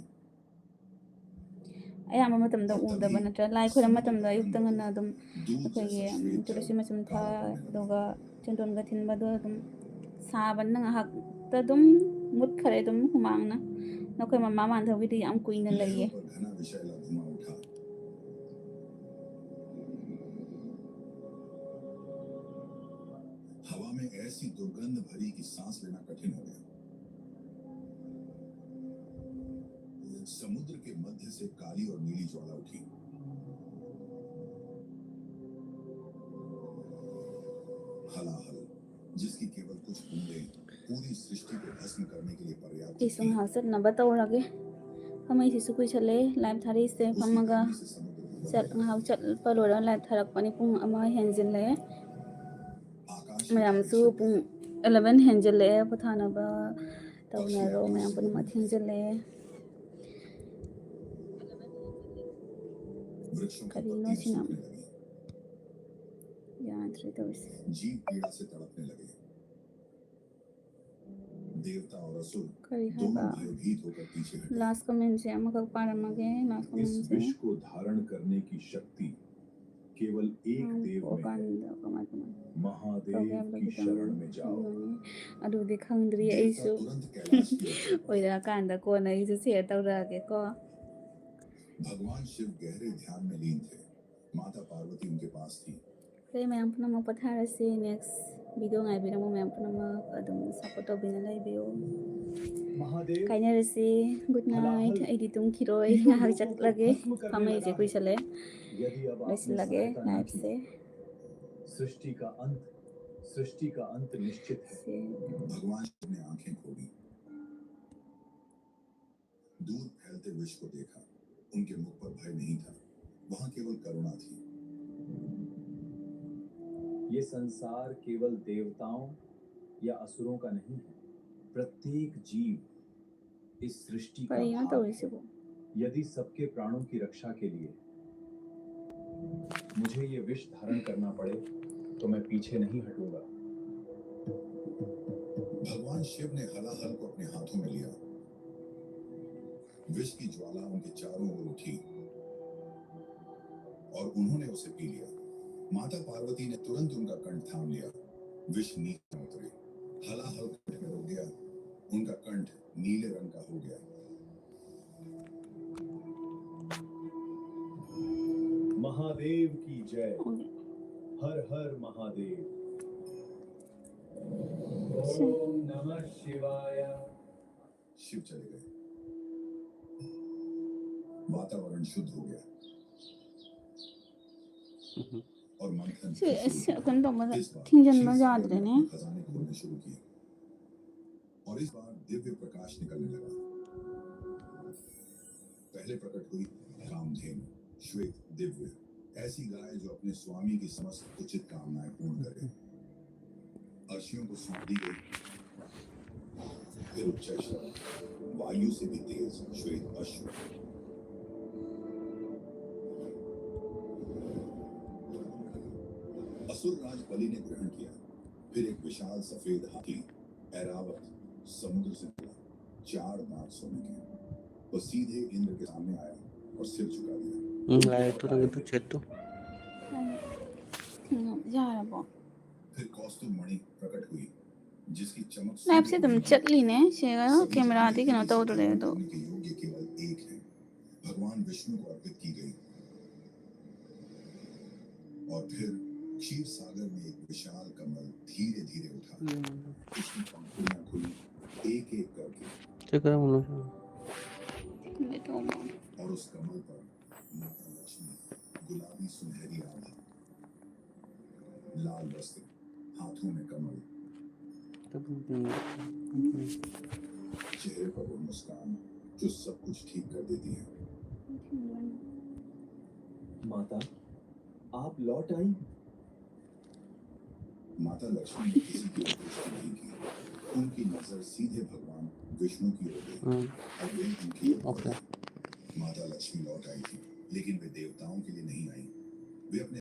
ꯑꯌꯥꯝꯕ ꯃꯇꯝꯗ और ꯎꯗꯕ तभी ꯅꯠꯇ꯭ꯔꯒ ꯂꯥꯏ ꯈꯣꯏꯔꯝ समुद्र ꯃꯇꯝꯗ का ꯑꯌꯨꯛꯇ रंग ꯉꯟꯅ ꯑꯗꯨम दूध ꯑꯩꯈꯣꯏꯒꯤ जैसा श्वेत जल ꯇꯨꯂꯁꯤ ꯃꯆꯨꯝ ꯊꯥ काला पड़ने लगा ꯑꯗꯨꯒ ꯆꯟꯗꯣꯟꯒ ꯊꯤꯟꯕꯗꯣ ꯑꯗꯨꯝ ꯁꯥꯕꯅ ꯉꯥꯏꯍꯥꯛꯇ ꯑꯗꯨꯝ ꯃꯨꯠꯈꯔꯦ ꯑꯗꯨꯝ ꯍꯨꯃꯥꯡꯅ ꯅꯈꯣꯏ ꯃꯃꯥ ꯃꯥꯟꯙꯕꯒꯤꯗꯤ ꯌꯥꯝ ꯀꯨꯏꯅ ꯂꯩꯌꯦ लहरों पर घना विषैला धुआं उठा हवा में ऐसी दुर्गंध भरी कि सांस लेना कठिन हो गया समुद्र के मध्य से काली और नीली ज्वाला उठी हलाहल जिसकी केवल कुछ बूंदें पूरी सृष्टि को भस्म करने के लिए पर्याप्त ꯑꯩꯁꯨ थी ꯉꯥꯏꯍꯥꯛ ꯆꯠꯅꯕ ꯇꯧꯔꯒꯦ ꯐꯝꯃꯩꯁꯤꯁꯨ ꯀꯨꯏꯁꯜꯂꯦ ꯂꯥꯏꯚ ꯊꯥꯔꯛꯏꯁꯦ उसी ꯐꯝꯃꯒ ठंडी से समुद्र को ꯉꯥꯏꯍꯥꯛ ꯆꯠꯄ ꯂꯣꯏꯔꯒ ꯂꯥꯏꯚ ꯊꯥꯔꯛꯄꯅꯤ ꯄꯨꯡ 1 ꯍꯦꯟꯖꯤꯜꯂꯛꯑꯦ आकाश की ꯃꯌꯥꯝꯁꯨ बारिश ꯄꯨꯡ 11 ꯍꯦꯟꯖꯤꯜꯂꯛꯑꯦ ꯄꯣꯊꯥꯅꯕ पक्षी ꯇꯧꯅꯔꯣ आकाश ꯃꯌꯥꯝ से ꯄꯨꯝꯅꯃꯛ उड़ रहे थे। ꯊꯦꯡꯖꯤꯜꯂꯛꯑꯦ वृक्षों की करीनो पत्तियां सिनम। सूखने लगी ꯌꯥꯗ꯭ꯔꯦ ꯇꯧꯔꯤꯁꯦ जीव पीड़ा से तड़पने लगे देवता और असुर करी है दोनों बा। भयभीत होकर पीछे हटे लास्ट कमेंट से अमकक पारमगे लास्ट इस कमेंट विष से को धारण करने की शक्ति केवल एक देव में है। महादेव की शरण में जाओ ꯑꯗꯨꯗꯤ ꯈꯪꯗ꯭ꯔꯤ देवता ꯑꯩꯁꯨ तुरंत कैलाश की ओर चल पड़े। ꯑꯣꯏꯔꯛꯑꯀꯥꯟꯗ ꯀꯣꯟꯅ ꯑꯩꯁꯨ ꯁꯦꯌꯔ ꯇꯧꯔꯛꯑꯒꯦꯀꯣ भगवान शिव गहरे ध्यान में लीन थे माता पार्वती उनके पास थी ꯀꯩ ꯃꯌꯥꯝ ꯄꯨꯝꯅꯃꯛ ꯄꯣꯊꯥꯔꯁꯤ ꯅꯦꯛꯁ ꯚꯤडिꯑꯣ ꯉꯥꯏꯕꯤꯔꯝꯕ ꯃꯌꯥꯝ ꯄꯨꯝꯅꯃꯛ ꯑꯗꯨꯝ ꯁꯞꯄꯣꯔꯠ ꯇꯧꯕꯤꯅ ꯂꯩꯕꯤꯌꯨ महादेव ꯀꯥꯏꯅꯔꯁꯤ ꯒꯨꯗ ꯅꯥꯏꯠ ꯑꯩꯗꯤ ꯇꯨꯝꯈꯤꯔꯣꯏ ꯉꯥꯏꯍꯥꯛ ꯆꯠꯂꯒꯦ ꯐꯝꯃꯩꯁꯦ ꯀꯨꯏꯁꯜꯂꯦ यदि अब आपने ꯂꯣꯏꯁꯤꯜꯂꯒꯦ सहायता न की ꯂꯥꯏꯐꯁꯦ सृष्टि का अंत निश्चित है भगवान शिव ने आंखें खोली दूर फैलते विष को देखा उनके मुख पर भय नहीं था वहां केवल करुणा थी ये संसार केवल देवताओं या असुरों का नहीं है प्रत्येक जीव इस सृष्टि का ꯀꯔꯤꯅꯣ भाग है ꯇꯧꯔꯤꯁꯤꯕꯣ यदि सबके प्राणों की रक्षा के लिए मुझे ये विष धारण करना पड़े तो मैं पीछे नहीं हटूंगा भगवान शिव ने हलाहल को अपने हाथों में लिया विष की ज्वाला उनके चारों ओर उठी और उन्होंने उसे पी लिया माता पार्वती ने तुरंत उनका कंठ थाम लिया विष नीचे उतरे हलाहल कंठ में रुक गया उनका कंठ नीले रंग का हो गया महादेव की जय हर हर महादेव ओम नमः शिवाय शिव चले गए वातावरण शुद्ध हो गया और मंथन फिर शुरू ꯀꯩꯅꯣ ꯇꯧꯕꯗ इस बार ꯊꯤꯡꯖꯤꯟꯕ शिव ꯌꯥꯗ꯭ꯔꯦꯅꯦ अपने खजाने खोलने शुरू किए और इस बार दिव्य प्रकाश निकलने लगा पहले प्रकट हुई कामधेनु श्वेत दिव्य ऐसी गाय जो अपने स्वामी की समस्त उचित कामनाएं पूर्ण करे अर्शियों को सौंप दी गई फिर उच्चैश्वर वायु से भी तेज श्वेत अश्व असुर राज बलि ने ग्रहण किया फिर एक विशाल सफेद हाथी ऐरावत समुद्र से निकला 4 दांत सोने के वो सीधे इंद्र के सामने आया और सिर झुका दिया ꯌꯥꯔꯕꯣ फिर कौस्तुभ मणि प्रकट हुई जिसकी चमक ꯂꯥꯏꯐꯁꯦ ꯑꯗꯨꯝ सूर्य ꯆꯠꯂꯤꯅꯦ ꯁꯤꯒ सभी ꯀꯦꯃꯦꯔꯥꯗꯤ ꯀꯩꯅꯣ जानते हैं ꯇꯧꯗ꯭ꯔꯦ कि ꯑꯗꯣ करने के योग्य केवल एक है भगवान विष्णु को अर्पित की गई और फिर क्षीर सागर में एक विशाल कमल धीरे धीरे उठा। उसकी पंखुड़ियां खुली एक एक करके और उस कमल पर माता लक्ष्मी गुलाबी सुनहरी आभा, लाल वस्त्र, हाथों में कमल, चेहरे पर वो मुस्कान जो सब कुछ ठीक कर देती है। माता, आप लौट आई। माता लक्ष्मी ने किसी की ओर दृष्टि नहीं की। उनकी नजर सीधे भगवान विष्णु की ओर गई और वे उनकी ओर बढ़े। माता लक्ष्मी लौट आई थी, लेकिन वे देवताओं के लिए नहीं आई। वे अपने